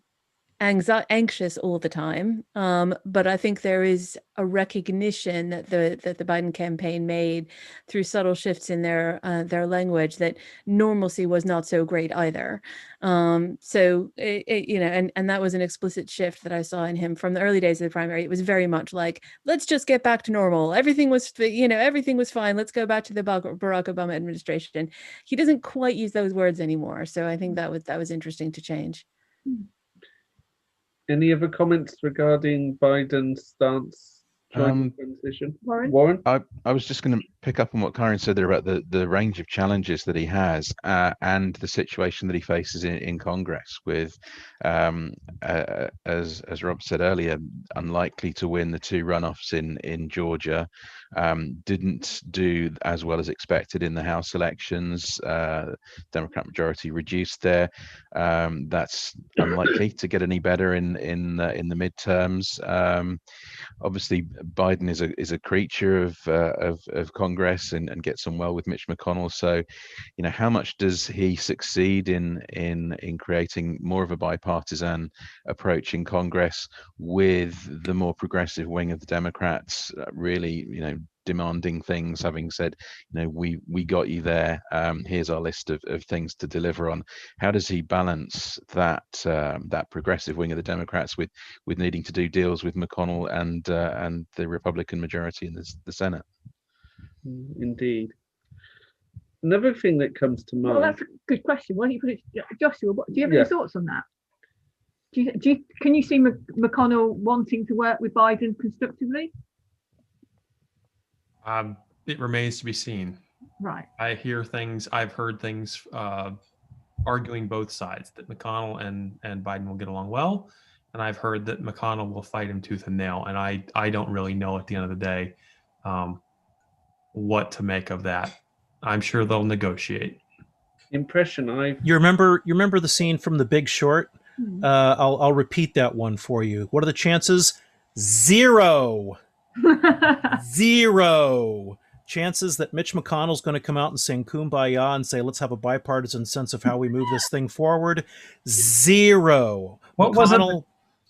anxious all the time, but I think there is a recognition that the Biden campaign made through subtle shifts in their language that normalcy was not so great either. So you know, and that was an explicit shift that I saw in him from the early days of the primary. It was very much like, let's just get back to normal. Everything was fine. Let's go back to the Barack Obama administration. He doesn't quite use those words anymore. So I think that was interesting to change. Any other comments regarding Biden's stance during the transition? Warren? I was just going to pick up on what Karen said there about the range of challenges that he has and the situation that he faces in Congress with, as Rob said earlier, unlikely to win the 2 runoffs in Georgia, didn't do as well as expected in the House elections. Democrat majority reduced there. That's unlikely to get any better in the midterms. Obviously, Biden is a creature of Congress and gets on well with Mitch McConnell. So, you know, how much does he succeed in creating more of a bipartisan approach in Congress with the more progressive wing of the Democrats really, you know, demanding things, having said, you know, we got you there. Here's our list of things to deliver on. How does he balance that progressive wing of the Democrats with needing to do deals with McConnell and the Republican majority in the Senate? Indeed. Another thing that comes to mind. Well, that's a good question. Why don't you put it, Joshua? Do you have any thoughts on that? Can you see McConnell wanting to work with Biden constructively? It remains to be seen. Right. I've heard things arguing both sides, that McConnell and Biden will get along well. And I've heard that McConnell will fight him tooth and nail. And I don't really know at the end of the day what to make of that. I'm sure they'll negotiate. Impression You remember the scene from The Big Short? I'll repeat that one for you. What are the chances? 0. 0 chances that Mitch McConnell's going to come out and sing Kumbaya and say, let's have a bipartisan sense of how we move this thing forward. 0.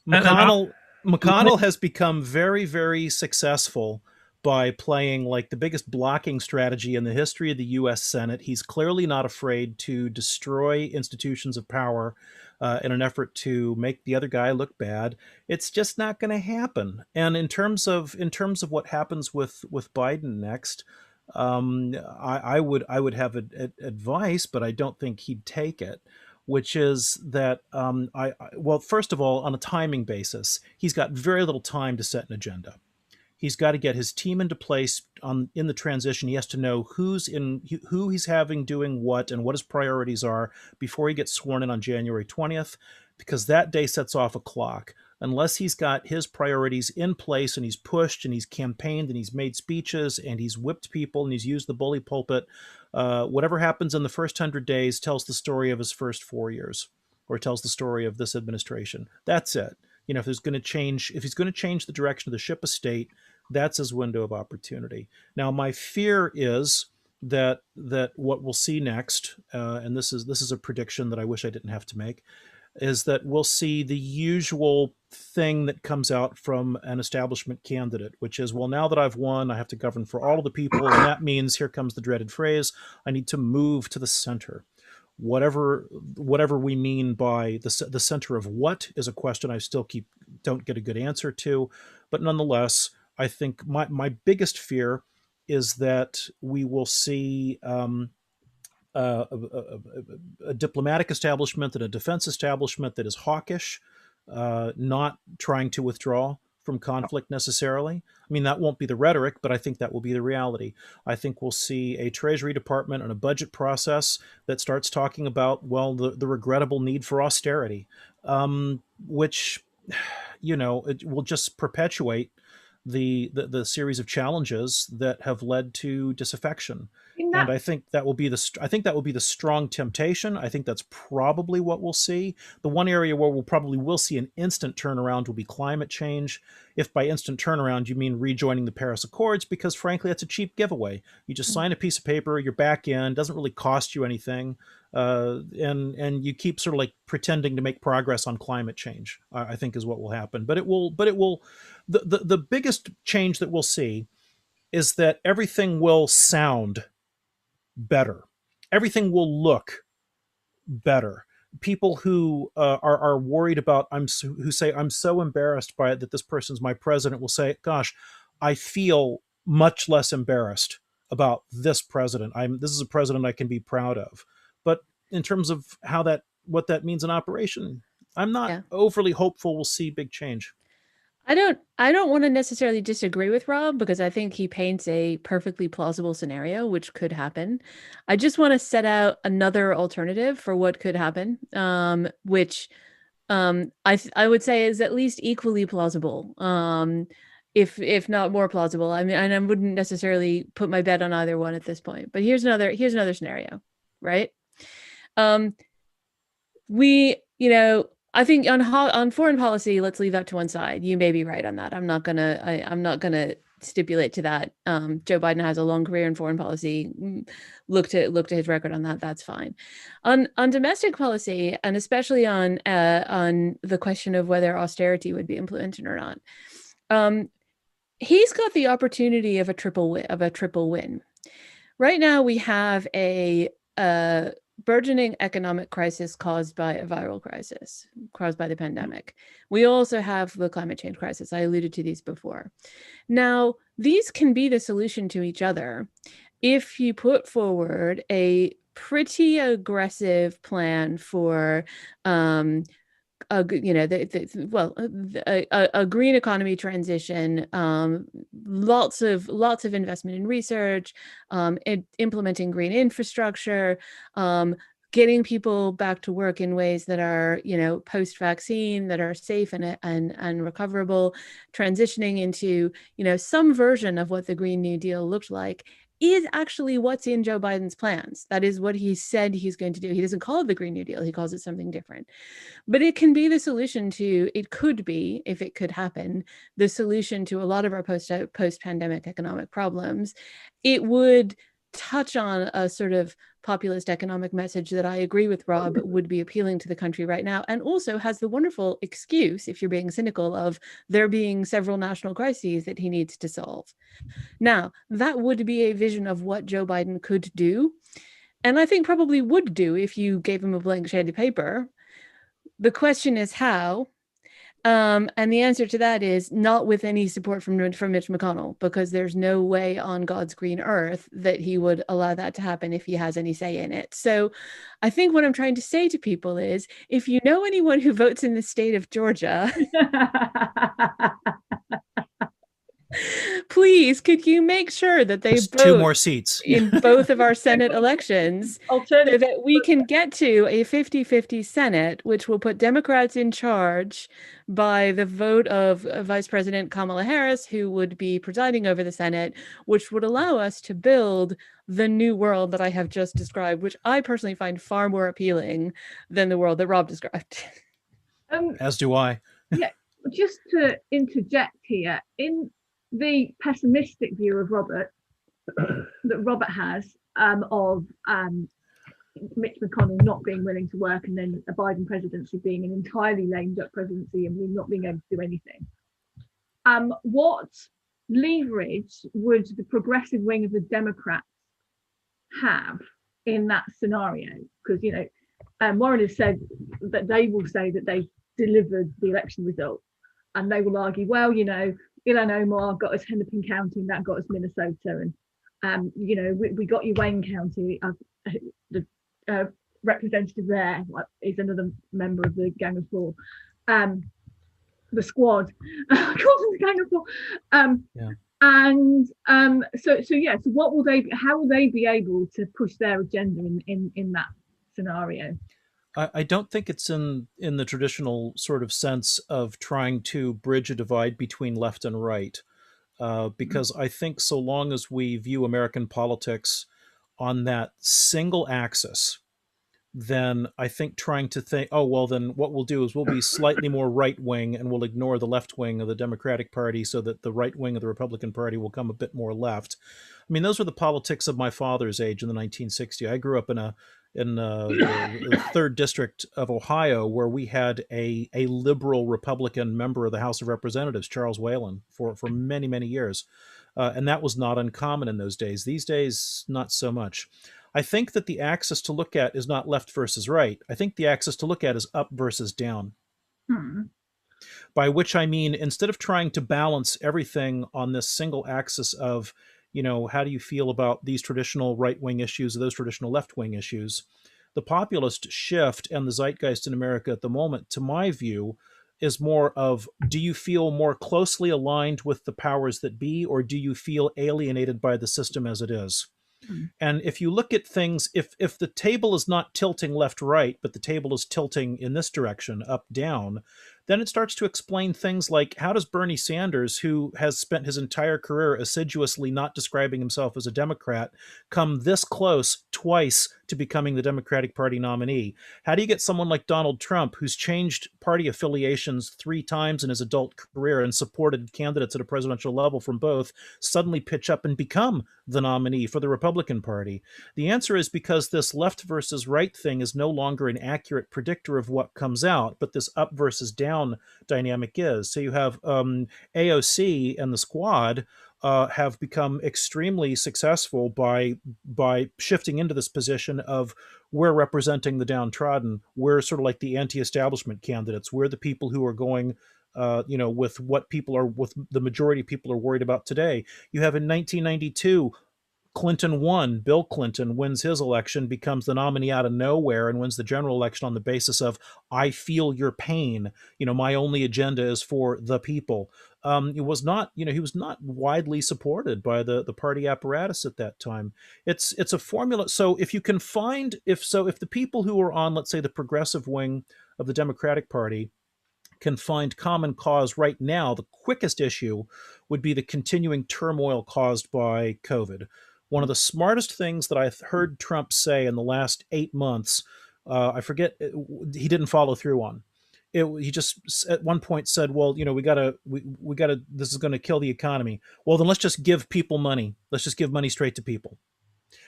McConnell has become very, very successful by playing like the biggest blocking strategy in the history of the U.S. Senate. He's clearly not afraid to destroy institutions of power in an effort to make the other guy look bad. It's just not going to happen. And in terms of what happens with Biden next, I would have advice, but I don't think he'd take it, which is that well, first of all, on a timing basis, he's got very little time to set an agenda. He's got to get his team into place in the transition. He has to know who he's having doing what and what his priorities are before he gets sworn in on January 20th, because that day sets off a clock. Unless he's got his priorities in place and he's pushed and he's campaigned and he's made speeches and he's whipped people and he's used the bully pulpit, whatever happens in the first 100 days tells the story of his first 4 years, or tells the story of this administration. That's it. If he's going to change the direction of the ship of state, that's his window of opportunity. Now, my fear is that what we'll see next, and this is a prediction that I wish I didn't have to make, is that we'll see the usual thing that comes out from an establishment candidate, which is, well, now that I've won, I have to govern for all of the people, and that means, here comes the dreaded phrase, I need to move to the center. Whatever we mean by the center of what is a question I still don't get a good answer to, but nonetheless, I think my biggest fear is that we will see a diplomatic establishment and a defense establishment that is hawkish, not trying to withdraw from conflict necessarily. I mean, that won't be the rhetoric, but I think that will be the reality. I think we'll see a Treasury Department and a budget process that starts talking about, well, the regrettable need for austerity, which, it will just perpetuate the series of challenges that have led to disaffection. And I think that will be the strong temptation. I think that's probably what we'll see. The one area where we'll see an instant turnaround will be climate change. If by instant turnaround you mean rejoining the Paris Accords, because frankly, that's a cheap giveaway. You just sign a piece of paper, you're back in, doesn't really cost you anything. And you keep sort of like pretending to make progress on climate change, I think is what will happen. The biggest change that we'll see is that everything will sound better. Everything will look better. People who are worried about, who say, I'm so embarrassed by it that this person's my president, will say, gosh, I feel much less embarrassed about this president. This is a president I can be proud of. But in terms of what that means in operation, I'm not overly hopeful we'll see big change. I don't want to necessarily disagree with Rob, because I think he paints a perfectly plausible scenario which could happen. I just want to set out another alternative for what could happen, which I would say is at least equally plausible, if not more plausible. I mean, and I wouldn't necessarily put my bet on either one at this point. But here's another scenario, right? I think on foreign policy, let's leave that to one side. You may be right on that. I'm not gonna stipulate to that. Joe Biden has a long career in foreign policy. Look to his record on that. That's fine. On domestic policy, and especially on the question of whether austerity would be implemented or not, he's got the opportunity of a triple win. Right now, we have a burgeoning economic crisis caused by a viral crisis, caused by the pandemic. We also have the climate change crisis. I alluded to these before. Now, these can be the solution to each other if you put forward a pretty aggressive plan for a green economy transition, lots of investment in research, implementing green infrastructure, getting people back to work in ways that are, post-vaccine, that are safe and recoverable, transitioning into, some version of what the Green New Deal looked like, is actually what's in Joe Biden's plans. That is what he said he's going to do. He doesn't call it the Green New Deal. He calls it something different. But it can be the solution to, it could be, if it could happen, the solution to a lot of our post-pandemic economic problems. It would touch on a sort of populist economic message that I agree with Rob would be appealing to the country right now, and also has the wonderful excuse, if you're being cynical, of there being several national crises that he needs to solve. Now, that would be a vision of what Joe Biden could do, and I think probably would do if you gave him a blank sheet of paper. The question is how. And the answer to that is not with any support from Mitch McConnell, because there's no way on God's green earth that he would allow that to happen if he has any say in it. So I think what I'm trying to say to people is, if you know anyone who votes in the state of Georgia, please, could you make sure that they There's vote 2 more seats in both of our Senate elections, so that we can get to a 50-50 Senate, which will put Democrats in charge by the vote of Vice President Kamala Harris, who would be presiding over the Senate, which would allow us to build the new world that I have just described, which I personally find far more appealing than the world that Rob described. as do I. Yeah, just to interject here, in the pessimistic view of Robert that Robert has of Mitch McConnell not being willing to work, and then a Biden presidency being an entirely lame duck presidency and we not being able to do anything. What leverage would the progressive wing of the Democrats have in that scenario? Because, Warren has said that they will say that they delivered the election result, and they will argue, well, Ilhan Omar got us Hennepin County, and that got us Minnesota, and we got you Wayne County. The representative there is another member of the Gang of Four, the Squad. I call them the Gang of Four. So what will they? How will they be able to push their agenda in that scenario? I don't think it's in the traditional sort of sense of trying to bridge a divide between left and right, because I think so long as we view American politics on that single axis, then I think trying to think, oh, well, then what we'll do is we'll be slightly more right wing and we'll ignore the left wing of the Democratic Party so that the right wing of the Republican Party will come a bit more left. I mean, those were the politics of my father's age in the 1960s. I grew up in the 3rd District of Ohio, where we had a liberal Republican member of the House of Representatives, Charles Whalen, for many, many years. And that was not uncommon in those days. These days, not so much. I think that the axis to look at is not left versus right. I think the axis to look at is up versus down. By which I mean, instead of trying to balance everything on this single axis of, how do you feel about these traditional right-wing issues or those traditional left-wing issues, the populist shift and the zeitgeist in America at the moment, to my view, is more of, do you feel more closely aligned with the powers that be, or do you feel alienated by the system as it is? And if you look at things, if the table is not tilting left-right, but the table is tilting in this direction, up-down, then it starts to explain things like, how does Bernie Sanders, who has spent his entire career assiduously not describing himself as a Democrat, come this close twice to becoming the Democratic Party nominee? How do you get someone like Donald Trump, who's changed party affiliations 3 times in his adult career and supported candidates at a presidential level from both, suddenly pitch up and become the nominee for the Republican Party? The answer is because this left versus right thing is no longer an accurate predictor of what comes out, but this up versus down dynamic is. So you have AOC and the Squad have become extremely successful by shifting into this position of, we're representing the downtrodden. We're sort of like the anti-establishment candidates. We're the people who are going with what the majority of people are worried about today. You have in 1992 Clinton won. Bill Clinton wins his election, becomes the nominee out of nowhere, and wins the general election on the basis of, I feel your pain. My only agenda is for the people. It was not, he was not widely supported by the party apparatus at that time. It's a formula. So if you can find, if the people who are on, let's say, the progressive wing of the Democratic Party can find common cause right now, the quickest issue would be the continuing turmoil caused by COVID. One of the smartest things that I've heard Trump say in the last 8 months, I forget, he didn't follow through on. He just at one point said, well, we gotta, this is going to kill the economy. Well, then let's just give people money. Let's just give money straight to people.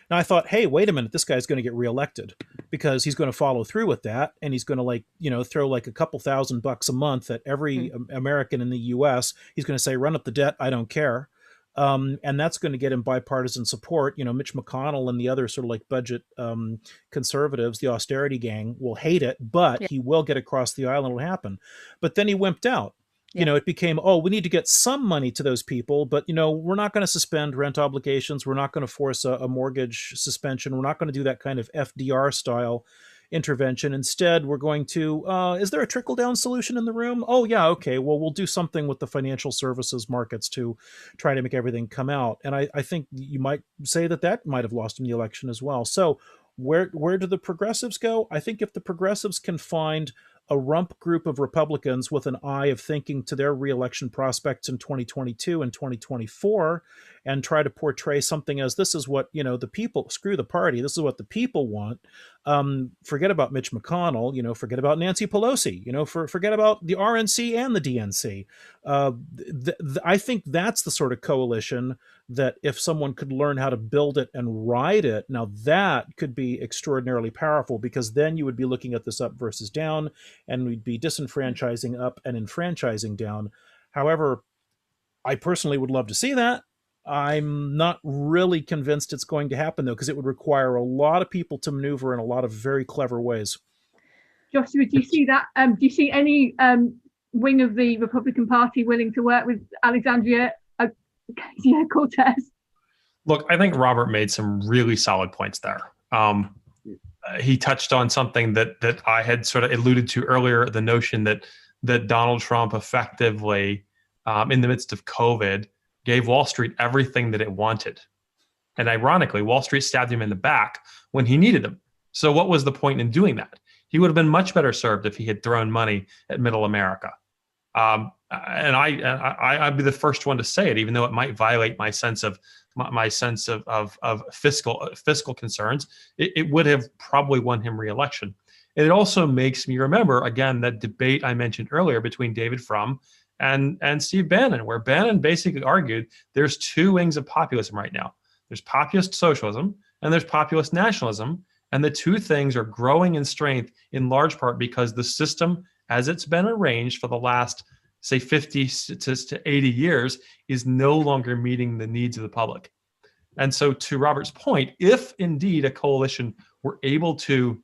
Now I thought, hey, wait a minute, this guy's going to get reelected because he's going to follow through with that. And he's going to throw like a couple $1,000 a month at every American in the US. He's going to say, run up the debt. I don't care. And that's going to get him bipartisan support. Mitch McConnell and the other sort of like budget conservatives, the austerity gang, will hate it, but he will get across the aisle and it'll happen. But then he wimped out. It became, we need to get some money to those people, but, we're not going to suspend rent obligations. We're not going to force a mortgage suspension. We're not going to do that kind of FDR style intervention. Instead, we're going to, is there a trickle down solution in the room? Oh yeah. Okay. Well, we'll do something with the financial services markets to try to make everything come out. And I think you might say that might have lost him the election as well. So where do the progressives go? I think if the progressives can find a rump group of Republicans with an eye of thinking to their reelection prospects in 2022 and 2024 and try to portray something as, this is what, the people, screw the party, this is what the people want. Forget about Mitch McConnell, forget about Nancy Pelosi, forget about the RNC and the DNC. I think that's the sort of coalition that if someone could learn how to build it and ride it, now that could be extraordinarily powerful, because then you would be looking at this up versus down, and we'd be disenfranchising up and enfranchising down. However, I personally would love to see that. I'm not really convinced it's going to happen, though, because it would require a lot of people to maneuver in a lot of very clever ways. Joshua, do you see that? Do you see any wing of the Republican Party willing to work with Alexandria Ocasio-Cortez? Look, I think Robert made some really solid points there. He touched on something that I had sort of alluded to earlier, the notion that Donald Trump effectively, in the midst of COVID, gave Wall Street everything that it wanted. And ironically, Wall Street stabbed him in the back when he needed them. So what was the point in doing that? He would have been much better served if he had thrown money at middle America. And I'd be the first one to say it, even though it might violate my sense of fiscal concerns. It would have probably won him re-election. And it also makes me remember, again, that debate I mentioned earlier between David Frum and Steve Bannon, where Bannon basically argued there's two wings of populism right now. There's populist socialism and there's populist nationalism. And the two things are growing in strength in large part because the system, as it's been arranged for the last, say, 50 to 80 years, is no longer meeting the needs of the public. And so to Robert's point, if indeed a coalition were able to,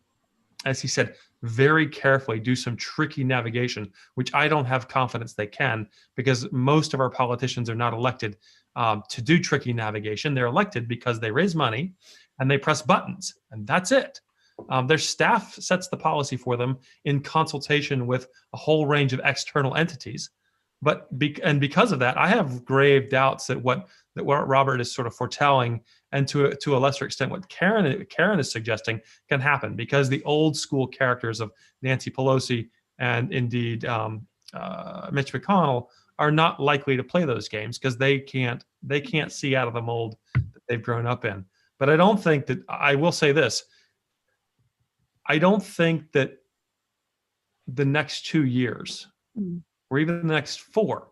as he said, very carefully do some tricky navigation, which I don't have confidence they can, because most of our politicians are not elected to do tricky navigation. They're elected because they raise money and they press buttons, and that's it. Their staff sets the policy for them in consultation with a whole range of external entities. And because of that, I have grave doubts that what Robert is sort of foretelling, and to a lesser extent what Karen is suggesting, can happen, because the old school characters of Nancy Pelosi and indeed Mitch McConnell are not likely to play those games, because they can't see out of the mold that they've grown up in. But I don't think that, I will say this, I don't think that the next 2 years or even the next 4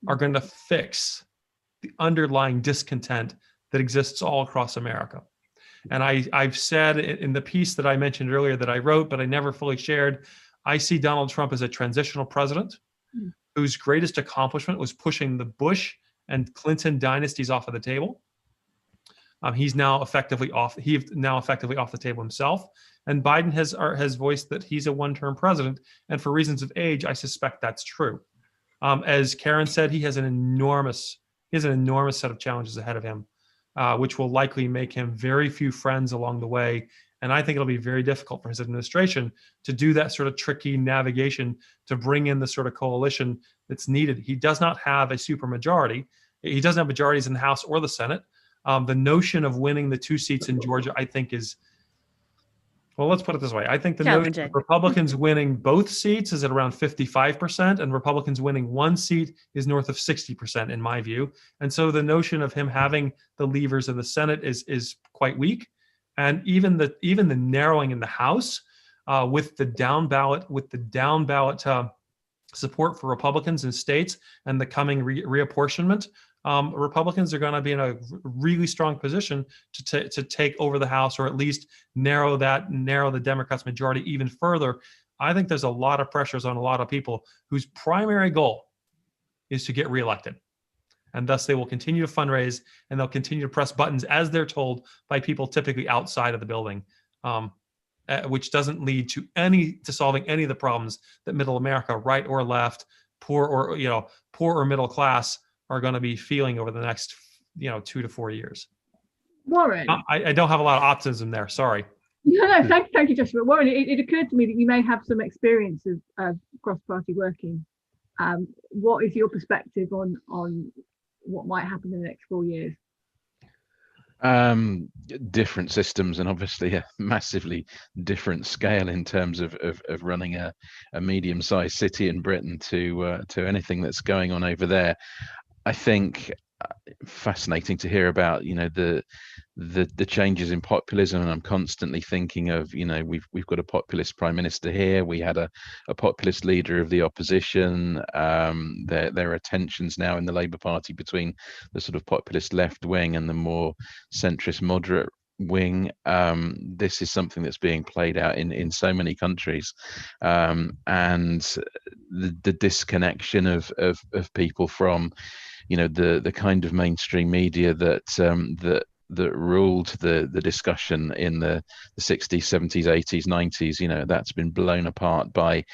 are going to fix the underlying discontent that exists all across America. And I've said in the piece that I mentioned earlier that I wrote, but I never fully shared, I see Donald Trump as a transitional president whose greatest accomplishment was pushing the Bush and Clinton dynasties off of the table. He's now effectively off the table himself. And Biden has voiced that he's a one-term president. And for reasons of age, I suspect that's true. As Karen said, he has an enormous set of challenges ahead of him. which will likely make him very few friends along the way. And I think it'll be very difficult for his administration to do that sort of tricky navigation to bring in the sort of coalition that's needed. He does not have a supermajority. He doesn't have majorities in the House or the Senate. The notion of winning the 2 seats in Georgia, I think, is, well, let's put it this way. I think the notion of Republicans winning both seats is at around 55%, and Republicans winning 1 seat is north of 60%, in my view. And so the notion of him having the levers in the Senate is quite weak. And even the narrowing in the House with the down ballot support for Republicans in states and the coming reapportionment, Republicans are going to be in a really strong position to take over the House, or at least narrow the Democrats' majority even further. I think there's a lot of pressures on a lot of people whose primary goal is to get reelected. And thus they will continue to fundraise, and they'll continue to press buttons as they're told by people typically outside of the building, which doesn't lead to solving any of the problems that middle America, right or left, poor or middle class, are going to be feeling over the next 2 to 4 years. Warren, I don't have a lot of optimism there. Sorry. No, thank you, Joshua. Warren, it occurred to me that you may have some experience of cross-party working. What is your perspective on what might happen in the next 4 years? Different systems, and obviously a massively different scale in terms of running a medium-sized city in Britain to anything that's going on over there. I think fascinating to hear about the changes in populism, and I'm constantly thinking of we've got a populist prime minister here, we had a populist leader of the opposition. There are tensions now in the Labour Party between the sort of populist left wing and the more centrist moderate wing. This is something that's being played out in so many countries, and the disconnection of people from the kind of mainstream media that ruled the discussion in the 60s, 70s, 80s, 90s. That's been blown apart by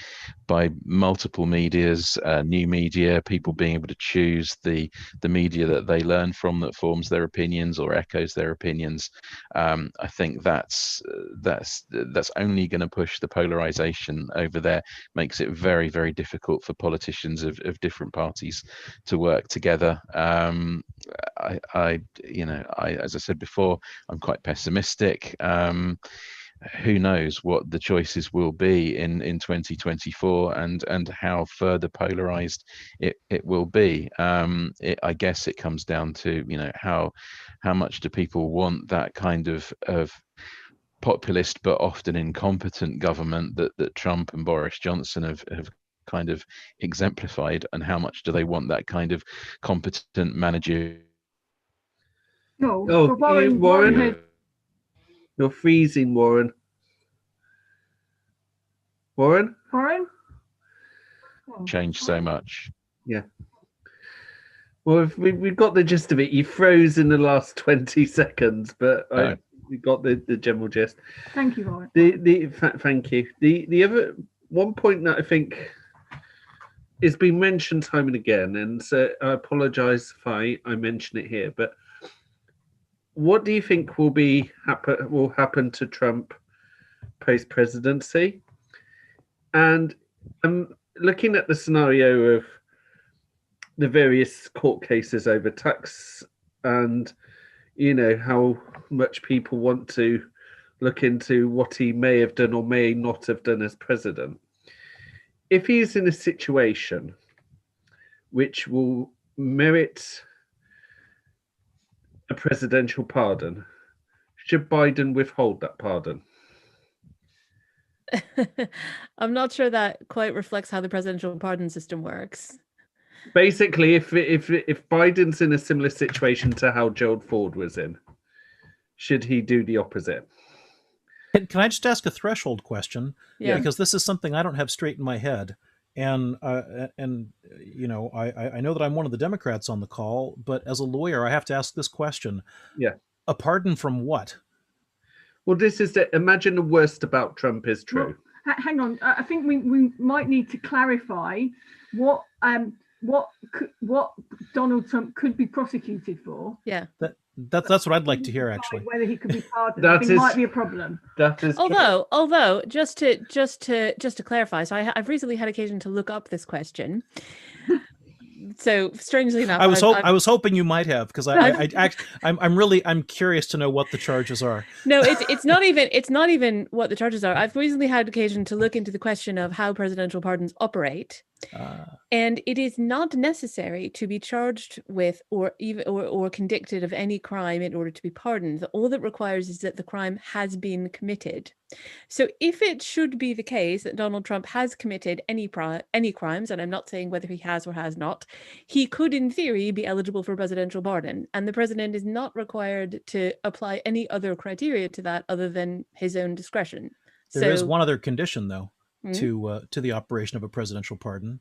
multiple medias, new media, people being able to choose the media that they learn from, that forms their opinions or echoes their opinions. I think that's only going to push the polarization over there, makes it very, very difficult for politicians of different parties to work together. As I said before, I'm quite pessimistic. Who knows what the choices will be in 2024 and how further polarized it will be. I guess it comes down to how much do people want that kind of populist but often incompetent government that Trump and Boris Johnson have kind of exemplified, and how much do they want that kind of competent manager? Warren. You're freezing, Warren. Warren? Changed so much. Yeah. Well, we've got the gist of it. You froze in the last 20 seconds, but we got the general gist. Thank you, Warren. Thank you. The other one point that I think has been mentioned time and again, and so I apologise if I mention it here, but what do you think will happen to Trump post-presidency? And I'm looking at the scenario of the various court cases over tax, and how much people want to look into what he may have done or may not have done as president. If he's in a situation which will merit a presidential pardon, should Biden withhold that pardon? I'm not sure that quite reflects how the presidential pardon system works. Basically, if Biden's in a similar situation to how Gerald Ford was in, should he do the opposite? Can I just ask a threshold question? Yeah. Because this is something I don't have straight in my head. And I know that I'm one of the Democrats on the call, but as a lawyer, I have to ask this question. Yeah. A pardon from what? Well, this is imagine the worst about Trump is true. Well, hang on. I think we might need to clarify what Donald Trump could be prosecuted for. Yeah. That's what I'd like to hear, decide actually. whether he could be pardoned, That I think is- might be a problem. That is Although, just to clarify, so I've recently had occasion to look up this question. So strangely enough, I was hoping you might have, because I'm curious to know what the charges are. No, it's not even what the charges are. I've recently had occasion to look into the question of how presidential pardons operate. And it is not necessary to be charged with or convicted of any crime in order to be pardoned. All that requires is that the crime has been committed. So if it should be the case that Donald Trump has committed any crimes, and I'm not saying whether he has or has not, he could in theory be eligible for presidential pardon. And the president is not required to apply any other criteria to that other than his own discretion. There is one other condition, though, Hmm? to the operation of a presidential pardon,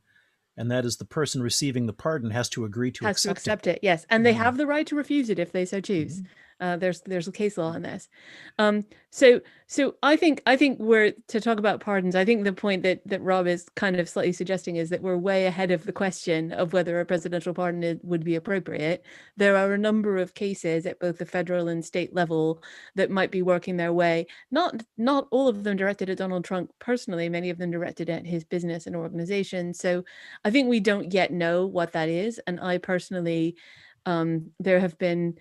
and that is the person receiving the pardon has to agree to accept it. Yes, and they have the right to refuse it if they so choose. There's a case law on this. So I think we're to talk about pardons. I think the point that Rob is kind of slightly suggesting is that we're way ahead of the question of whether a presidential pardon would be appropriate. There are a number of cases at both the federal and state level that might be working their way. Not all of them directed at Donald Trump personally. Many of them directed at his business and organization. So I think we don't yet know what that is. And I personally, there has been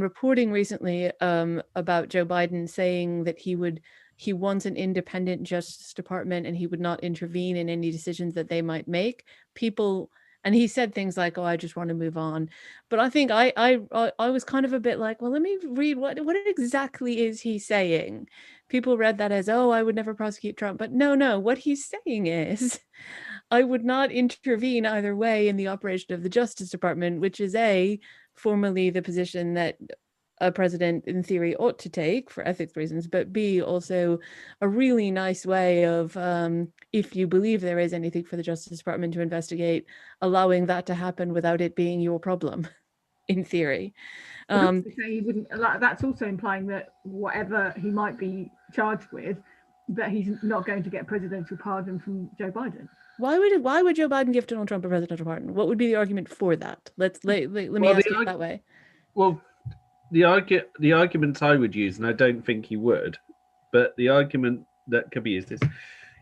reporting recently about Joe Biden saying that he wants an independent Justice Department and he would not intervene in any decisions that they might make. And he said things like, "Oh, I just want to move on." But I think I was kind of a bit like, well, let me read what exactly is he saying. People read that as, "Oh, I would never prosecute Trump," but no, what he's saying is, I would not intervene either way in the operation of the Justice Department, which is formally the position that a president in theory ought to take for ethics reasons, but B, also a really nice way of, if you believe there is anything for the Justice Department to investigate, allowing that to happen without it being your problem, in theory. He wouldn't, that's also implying that whatever he might be charged with, that he's not going to get a presidential pardon from Joe Biden. Why would Joe Biden give Donald Trump a presidential pardon? What would be the argument for that? Let me ask it that way. Well, the argument I would use, and I don't think he would, but the argument that could be used is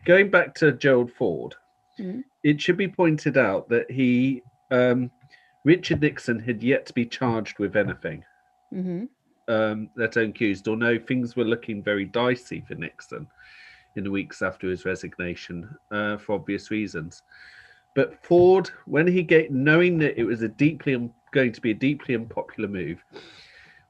going back to Gerald Ford. Mm-hmm. It should be pointed out that Richard Nixon had yet to be charged with anything that accused, or no, things were looking very dicey for Nixon in the weeks after his resignation, for obvious reasons. But Ford, when knowing that it was going to be a deeply unpopular move,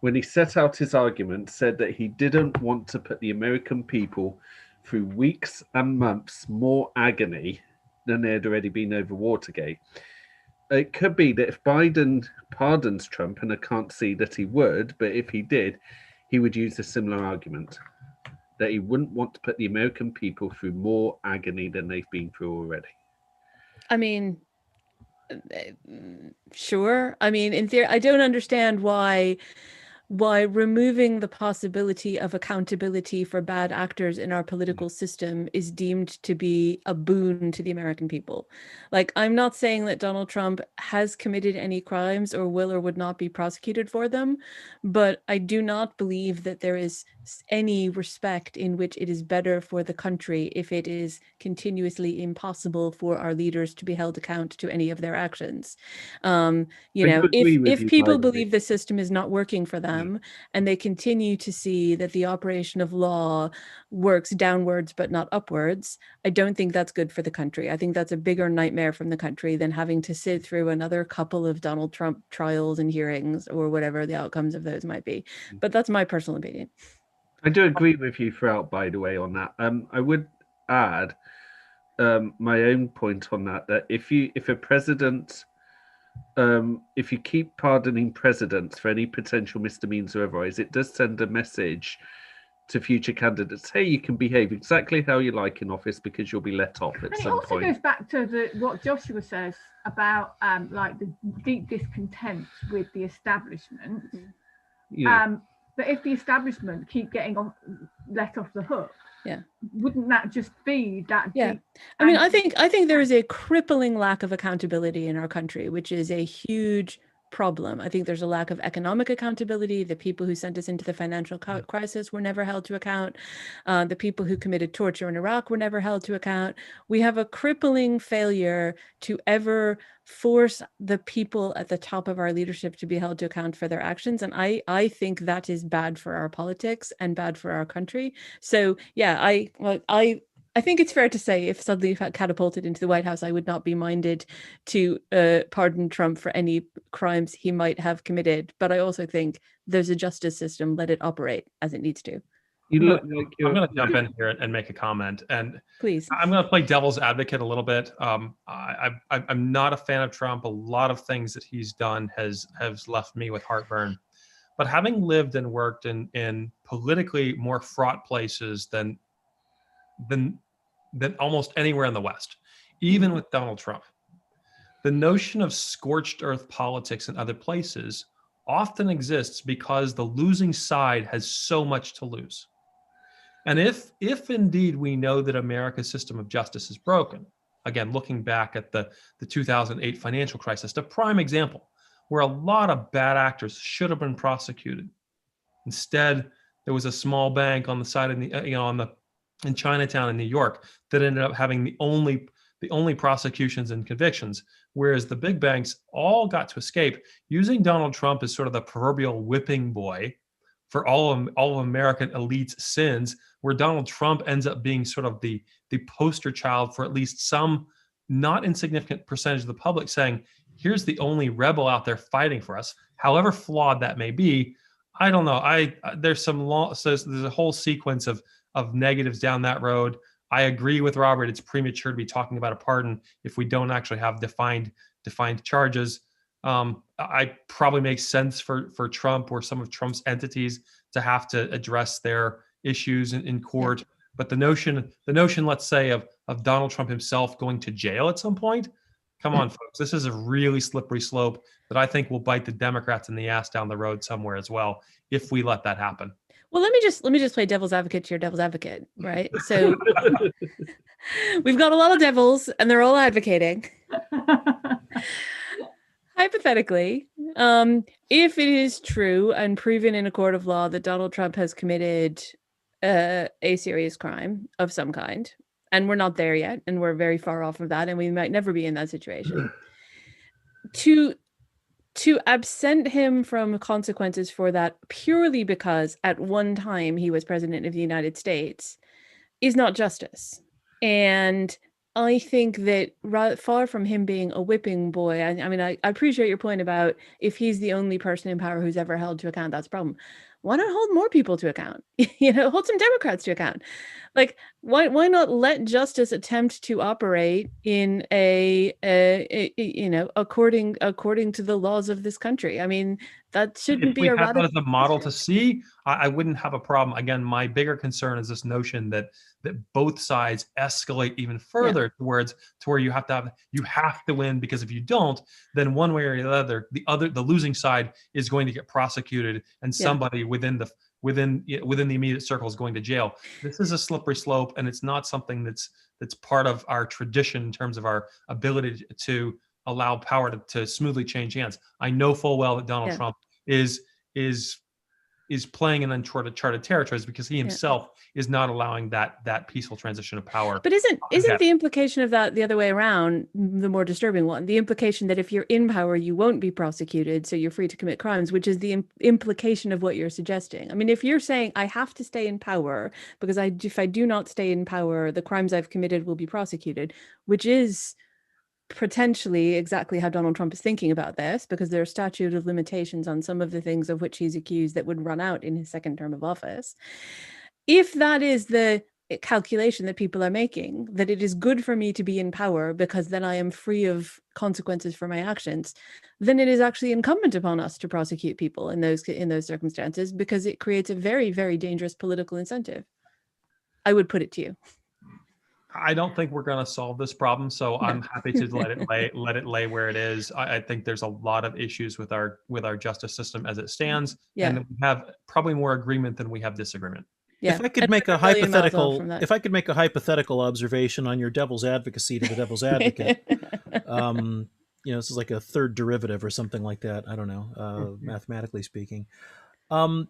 when he set out his argument, said that he didn't want to put the American people through weeks and months more agony than they had already been over Watergate. It could be that if Biden pardons Trump, and I can't see that he would, but if he did, he would use a similar argument, that he wouldn't want to put the American people through more agony than they've been through already. I mean, sure. I mean, in theory, I don't understand why removing the possibility of accountability for bad actors in our political system is deemed to be a boon to the American people. Like, I'm not saying that Donald Trump has committed any crimes or will or would not be prosecuted for them, but I do not believe that there is any respect in which it is better for the country if it is continuously impossible for our leaders to be held account to any of their actions. If people believe the system is not working for them, and they continue to see that the operation of law works downwards but not upwards, I don't think that's good for the country. I think that's a bigger nightmare from the country than having to sit through another couple of Donald Trump trials and hearings or whatever the outcomes of those might be. But that's my personal opinion. I do agree with you throughout, by the way, on that. I would add my own point on that if a president, if you keep pardoning presidents for any potential misdemeanors or otherwise, it does send a message to future candidates: hey, you can behave exactly how you like in office because you'll be let off at some point. It also goes back to what Joshua says about like the deep discontent with the establishment. Yeah. But if the establishment keep getting let off the hook, wouldn't that just be that? Yeah, I mean, I think there is a crippling lack of accountability in our country, which is a huge problem. I think there's a lack of economic accountability. The people who sent us into the financial crisis were never held to account. The people who committed torture in Iraq were never held to account. We have a crippling failure to ever force the people at the top of our leadership to be held to account for their actions. And I think that is bad for our politics and bad for our country. So yeah, I think it's fair to say if suddenly catapulted into the White House, I would not be minded to pardon Trump for any crimes he might have committed. But I also think there's a justice system, let it operate as it needs to. You look like I'm going to jump in here and make a comment. And Please. I'm going to play devil's advocate a little bit. I'm not a fan of Trump. A lot of things that he's done has left me with heartburn. But having lived and worked in politically more fraught places than almost anywhere in the West, even with Donald Trump, the notion of scorched earth politics in other places often exists because the losing side has so much to lose. And if indeed we know that America's system of justice is broken, again, looking back at the 2008 financial crisis, the prime example, where a lot of bad actors should have been prosecuted. Instead, there was a small bank on the side of in Chinatown in New York that ended up having the only prosecutions and convictions, whereas the big banks all got to escape, using Donald Trump as sort of the proverbial whipping boy for all of American elite's sins, where Donald Trump ends up being sort of the poster child for at least some not insignificant percentage of the public, saying, here's the only rebel out there fighting for us, however flawed that may be. I don't know. There's a whole sequence of negatives down that road. I agree with Robert. It's premature to be talking about a pardon if we don't actually have defined charges. I probably makes sense for Trump or some of Trump's entities to have to address their issues in court. Yeah. But the notion, let's say, of Donald Trump himself going to jail at some point, come on, folks. This is a really slippery slope that I think will bite the Democrats in the ass down the road somewhere as well if we let that happen. Well, let me just play devil's advocate to your devil's advocate, right? So we've got a lot of devils and they're all advocating. Hypothetically, if it is true and proven in a court of law that Donald Trump has committed a serious crime of some kind, and we're not there yet, and we're very far off of that, and we might never be in that situation, to absent him from consequences for that purely because at one time he was president of the United States is not justice. And I think that far from him being a whipping boy, I mean, I appreciate your point about if he's the only person in power who's ever held to account, that's a problem. Why not hold more people to account? Hold some Democrats to account. Like, why not let justice attempt to operate in according to the laws of this country? I mean, that shouldn't be a radical. If we have that as a model to see, I wouldn't have a problem. Again, my bigger concern is this notion that both sides escalate even further to where you have to win, because if you don't, then one way or the other, the losing side is going to get prosecuted, and somebody within the immediate circle is going to jail. This is a slippery slope, and it's not something that's part of our tradition in terms of our ability to allow power to smoothly change hands. I know full well that Donald Trump is playing in uncharted territories because he himself is not allowing that peaceful transition of power. But isn't the implication of that the other way around the more disturbing one? The implication that if you're in power, you won't be prosecuted, so you're free to commit crimes, which is the implication of what you're suggesting. I mean, if you're saying I have to stay in power because if I do not stay in power, the crimes I've committed will be prosecuted, which is potentially exactly how Donald Trump is thinking about this, because there are statute of limitations on some of the things of which he's accused that would run out in his second term of office. If that is the calculation that people are making, that it is good for me to be in power because then I am free of consequences for my actions, then it is actually incumbent upon us to prosecute people in those circumstances, because it creates a very, very dangerous political incentive. I would put it to you. I don't think we're going to solve this problem, so I'm happy to let it lay where it is. I think there's a lot of issues with our justice system as it stands, and we have probably more agreement than we have disagreement. Yeah. If I could make a hypothetical observation on your devil's advocacy to the devil's advocate, this is like a third derivative or something like that. I don't know, mathematically speaking. Um,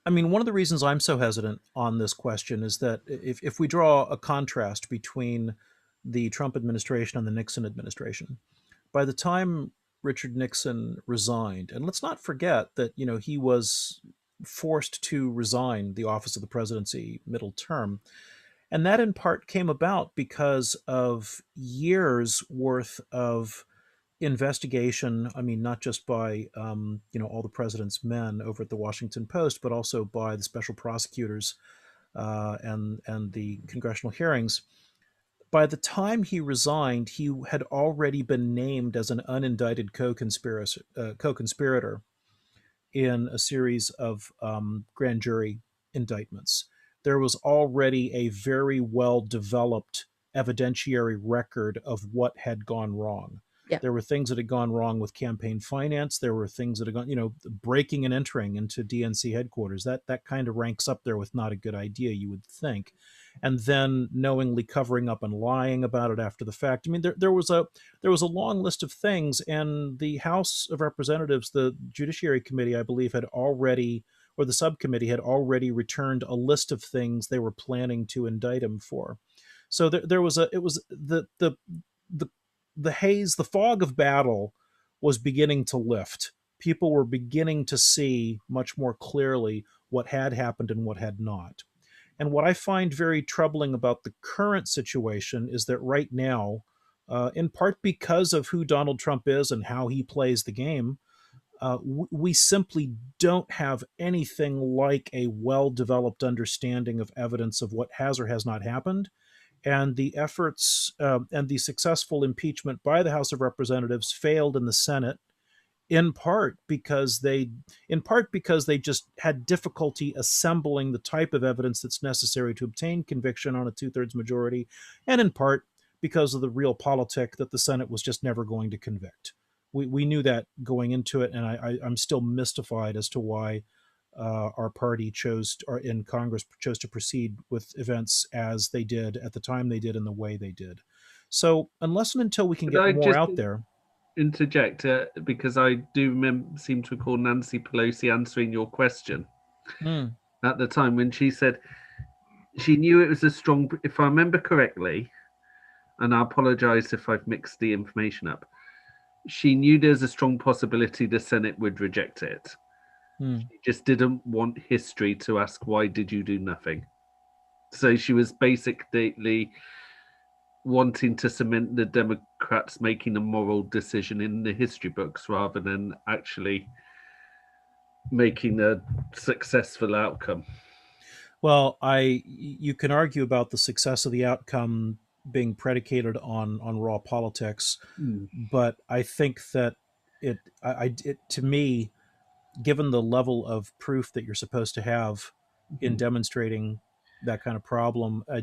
I mean, one of the reasons I'm so hesitant on this question is that if we draw a contrast between the Trump administration and the Nixon administration, by the time Richard Nixon resigned, and let's not forget that, he was forced to resign the office of the presidency middle term. And that in part came about because of years worth of investigation. I mean, not just by all the president's men over at the Washington Post, but also by the special prosecutors and the congressional hearings. By the time he resigned, he had already been named as an unindicted co-conspirator in a series of grand jury indictments. There was already a very well developed evidentiary record of what had gone wrong. Yeah. There were things that had gone wrong with campaign finance. There were things that had gone, breaking and entering into DNC headquarters. That kind of ranks up there with not a good idea, you would think. And then knowingly covering up and lying about it after the fact. I mean, there was a long list of things, and the House of Representatives, the Judiciary Committee, I believe, had already, or the subcommittee had already returned a list of things they were planning to indict him for. So there was the haze, the fog of battle was beginning to lift. People were beginning to see much more clearly what had happened and what had not. And what I find very troubling about the current situation is that right now, in part because of who Donald Trump is and how he plays the game, we simply don't have anything like a well-developed understanding of evidence of what has or has not happened. And the efforts and the successful impeachment by the House of Representatives failed in the Senate, in part because they just had difficulty assembling the type of evidence that's necessary to obtain conviction on a 2/3 majority, and in part because of the realpolitik that the Senate was just never going to convict. We knew that going into it, and I'm still mystified as to why our party in Congress chose to proceed with events as they did at the time they did and the way they did. So unless and until we can get more out there. Interject because I do seem to recall Nancy Pelosi answering your question at the time when she said she knew it was a strong, if I remember correctly, and I apologize if I've mixed the information up, she knew there's a strong possibility the Senate would reject it. She just didn't want history to ask, why did you do nothing? So she was basically wanting to cement the Democrats making a moral decision in the history books rather than actually making a successful outcome. Well, you can argue about the success of the outcome being predicated on raw politics, but I think that it to me, given the level of proof that you're supposed to have in demonstrating that kind of problem, I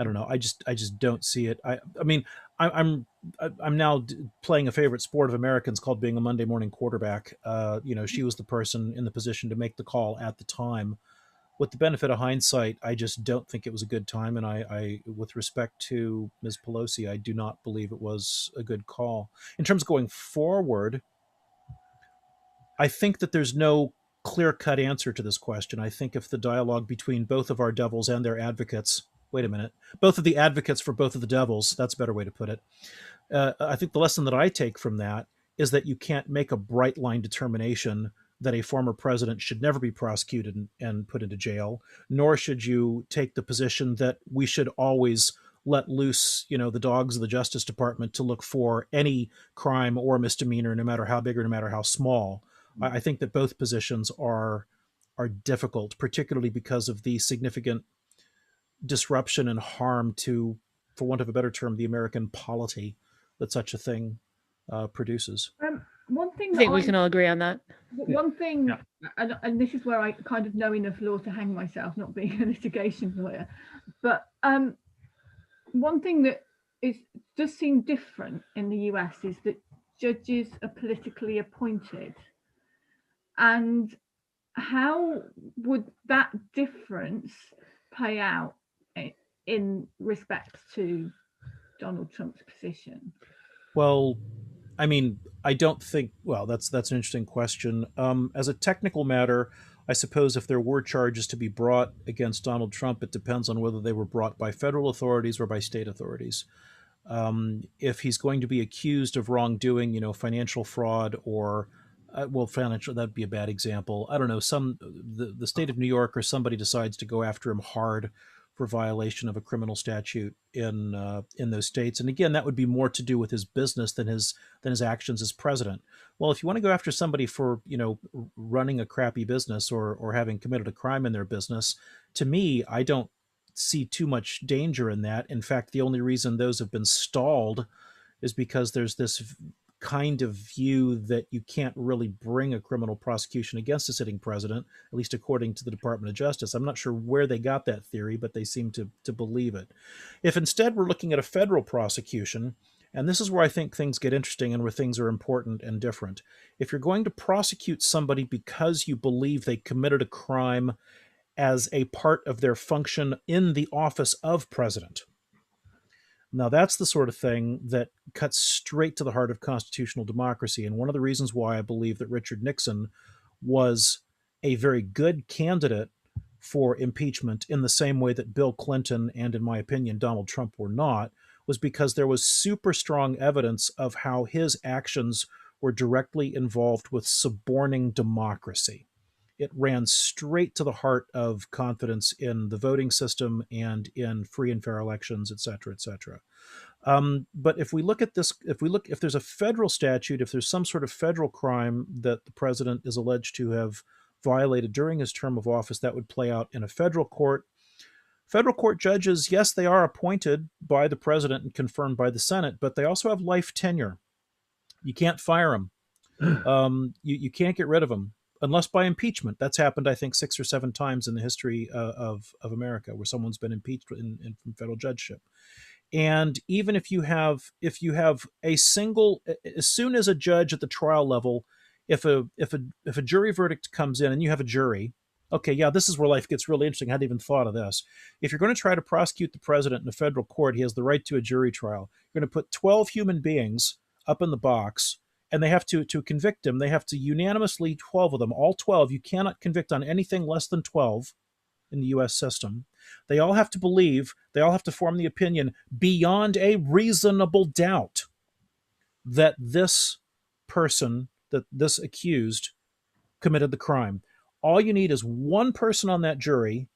don't know. I just don't see it. I mean, I'm now playing a favorite sport of Americans called being a Monday morning quarterback. She was the person in the position to make the call at the time. With the benefit of hindsight, I just don't think it was a good time. And I with respect to Ms. Pelosi, I do not believe it was a good call. In terms of going forward, I think that there's no clear-cut answer to this question. I think if the dialogue between both of our devils and their advocates, both of the advocates for both of the devils, that's a better way to put it. I think the lesson that I take from that is that you can't make a bright line determination that a former president should never be prosecuted and put into jail, nor should you take the position that we should always let loose, the dogs of the Justice Department to look for any crime or misdemeanor, no matter how big or no matter how small. I think that both positions are difficult, particularly because of the significant disruption and harm to, for want of a better term, the American polity that such a thing produces. One thing I think we can all agree on that. One thing, and this is where I kind of know enough law to hang myself, not being a litigation lawyer, but one thing that does seem different in the US is that judges are politically appointed. And how would that difference play out in respect to Donald Trump's position? Well, I mean, I don't think. Well, that's an interesting question. As a technical matter, I suppose if there were charges to be brought against Donald Trump, it depends on whether they were brought by federal authorities or by state authorities. If he's going to be accused of wrongdoing, financial fraud or well, financial, that'd be a bad example. I don't know. The state of New York or somebody decides to go after him hard for violation of a criminal statute in those states, and again, that would be more to do with his business than his actions as president. Well, if you want to go after somebody for running a crappy business or having committed a crime in their business, to me, I don't see too much danger in that. In fact, the only reason those have been stalled is because there's this kind of view that you can't really bring a criminal prosecution against a sitting president, at least according to the Department of Justice. I'm not sure where they got that theory, but they seem to believe it. If instead we're looking at a federal prosecution, and this is where I think things get interesting and where things are important and different. If you're going to prosecute somebody because you believe they committed a crime as a part of their function in the office of president, now, that's the sort of thing that cuts straight to the heart of constitutional democracy. And one of the reasons why I believe that Richard Nixon was a very good candidate for impeachment in the same way that Bill Clinton and, in my opinion, Donald Trump were not, was because there was super strong evidence of how his actions were directly involved with suborning democracy. It ran straight to the heart of confidence in the voting system and in free and fair elections, et cetera, et cetera. But if we look at this, if there's a federal statute, if there's some sort of federal crime that the president is alleged to have violated during his term of office, that would play out in a federal court. Federal court judges, yes, they are appointed by the president and confirmed by the Senate, but they also have life tenure. You can't fire them. You can't get rid of them unless by impeachment. That's happened, I think, 6 or 7 times in the history of America, where someone's been impeached from federal judgeship. And even if you have a single, as soon as a judge at the trial level, if a jury verdict comes in and you have a jury, okay, yeah, this is where life gets really interesting. I hadn't even thought of this. If you're going to try to prosecute the president in a federal court, he has the right to a jury trial. You're going to put 12 human beings up in the box, and they have to convict him. They have to unanimously, 12 of them, all 12. You cannot convict on anything less than 12 in the U.S. system. They all have to believe, they all have to form the opinion beyond a reasonable doubt that this person, that this accused, committed the crime. All you need is one person on that jury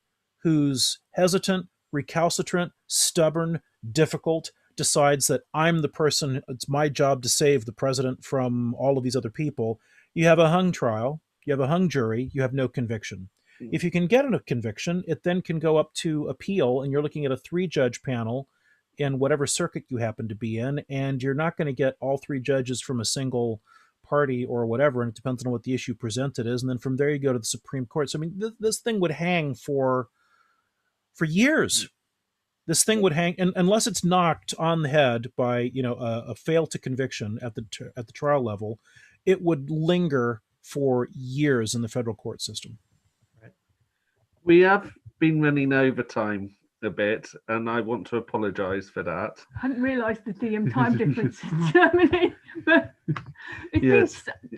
who's hesitant, recalcitrant, stubborn, difficult, decides that I'm the person, it's my job to save the president from all of these other people. You have a hung trial, you have a hung jury, you have no conviction. If you can get a conviction, it then can go up to appeal, and you're looking at a 3-judge panel in whatever circuit you happen to be in, and you're not going to get all 3 judges from a single party or whatever, and it depends on what the issue presented is, and then from there you go to the Supreme Court. So, I mean, this thing would hang for years. This thing would hang, and unless it's knocked on the head by a fail to conviction at the trial level, it would linger for years in the federal court system. We have been running over time a bit, and I want to apologise for that. I hadn't realised the time difference in Germany, but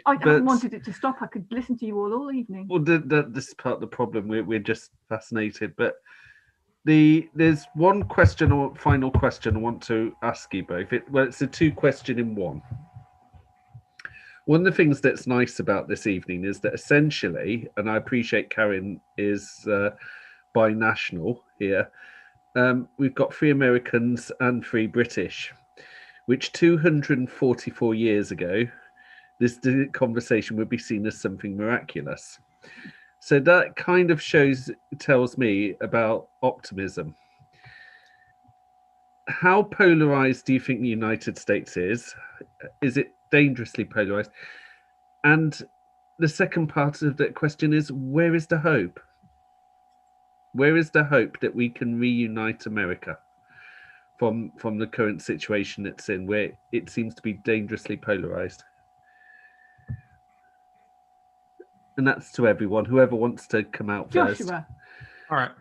I haven't wanted it to stop. I could listen to you all evening. Well, this is part of the problem. We're just fascinated, but there's one question or final question I want to ask you both. It's a 2-question in one. One of the things that's nice about this evening is that essentially, and I appreciate Karen is binational here, we've got 3 Americans and 3 British, which 244 years ago, this conversation would be seen as something miraculous. So that kind of tells me about optimism. How polarized do you think the United States is? Is it dangerously polarized? And the second part of that question is, where is the hope? Where is the hope that we can reunite America from the current situation it's in, where it seems to be dangerously polarized? And that's to everyone, whoever wants to come out first. Joshua. All right.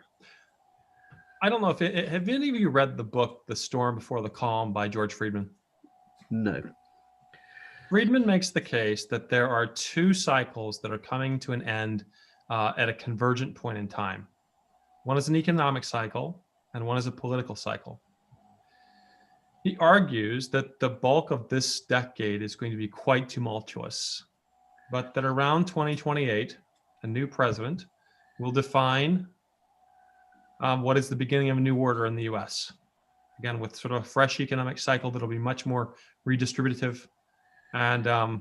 I don't know if have any of you read the book The Storm Before the Calm by George Friedman? No. Friedman makes the case that there are two cycles that are coming to an end at a convergent point in time. One is an economic cycle, and one is a political cycle. He argues that the bulk of this decade is going to be quite tumultuous, but that around 2028, a new president will define what is the beginning of a new order in the US. Again, with sort of a fresh economic cycle that'll be much more redistributive, and a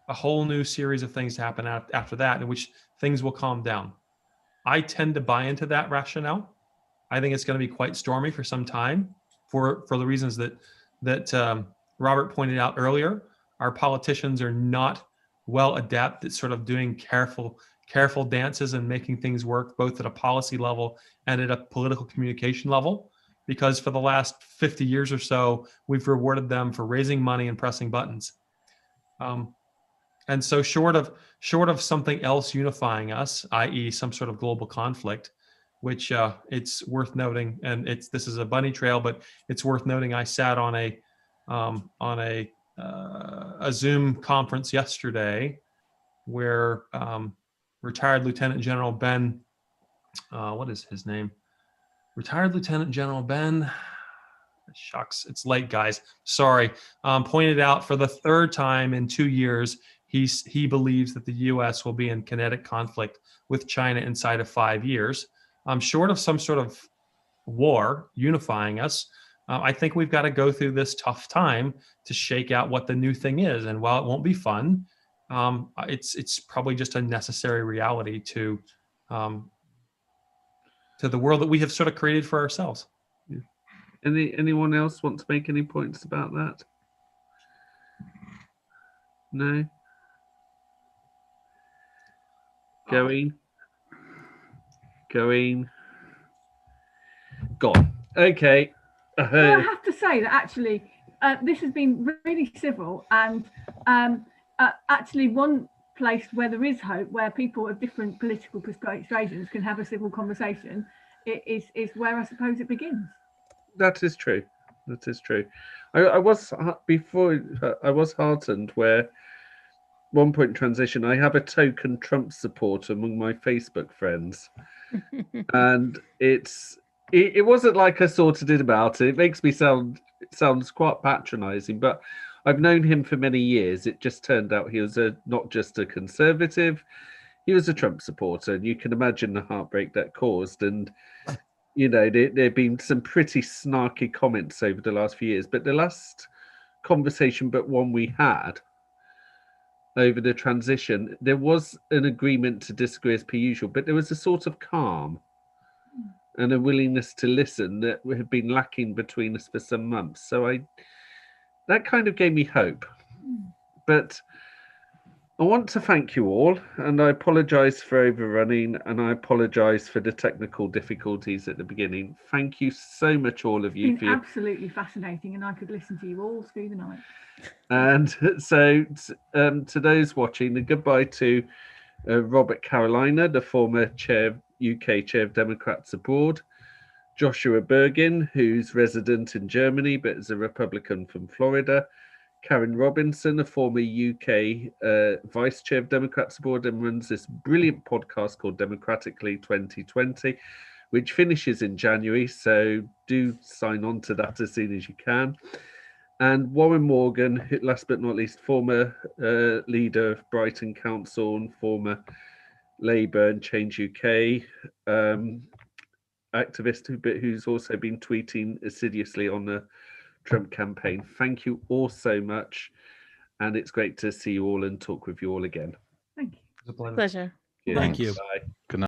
whole new series of things to happen after that, in which things will calm down. I tend to buy into that rationale. I think it's going to be quite stormy for some time, for the reasons that Robert pointed out earlier. Our politicians are not well adept at sort of doing careful dances and making things work, both at a policy level and at a political communication level, because for the last 50 years or so, we've rewarded them for raising money and pressing buttons. And so short of something else unifying us, i.e. some sort of global conflict, which it's worth noting, and this is a bunny trail, but it's worth noting I sat on a Zoom conference yesterday where retired Lieutenant General Ben, what is his name? Retired Lieutenant General Ben, shucks, it's late, guys. Sorry. Pointed out for the third time in 2 years, he believes that the U.S. will be in kinetic conflict with China inside of 5 years. Short of some sort of war unifying us, I think we've got to go through this tough time to shake out what the new thing is. And while it won't be fun, it's probably just a necessary reality to the world that we have sort of created for ourselves. Anyone else want to make any points about that? No? Going. Gone. Okay. Well, I have to say that actually this has been really civil, and actually one place where there is hope, where people of different political persuasions can have a civil conversation, is where I suppose it begins. That is true. That is true. I was heartened where one point in transition, I have a token Trump supporter among my Facebook friends. And it wasn't like I sorted it about it. It makes me sounds quite patronizing, but I've known him for many years. It just turned out he was not just a conservative, he was a Trump supporter, and you can imagine the heartbreak that caused. And there have been some pretty snarky comments over the last few years, but the last conversation but one we had over the transition, there was an agreement to disagree as per usual, but there was a sort of calm and a willingness to listen that had been lacking between us for some months. So that kind of gave me hope. But I want to thank you all, and I apologise for overrunning, and I apologise for the technical difficulties at the beginning. Thank you so much, all of you. It's been absolutely fascinating, and I could listen to you all through the night. And so to those watching, a goodbye to Robert Carolina, the former UK chair of Democrats Abroad, Joshua Bergin, who's resident in Germany but is a Republican from Florida, Karen Robinson, a former UK vice chair of Democrats Abroad and runs this brilliant podcast called Democratically 2020, which finishes in January, so do sign on to that as soon as you can. And Warren Morgan, last but not least, former leader of Brighton Council and former Labour and Change UK activist, who's also been tweeting assiduously on the Trump campaign. Thank you all so much. And it's great to see you all and talk with you all again. Thank you. It's a pleasure. Pleasure. Thank you. Bye. Good night.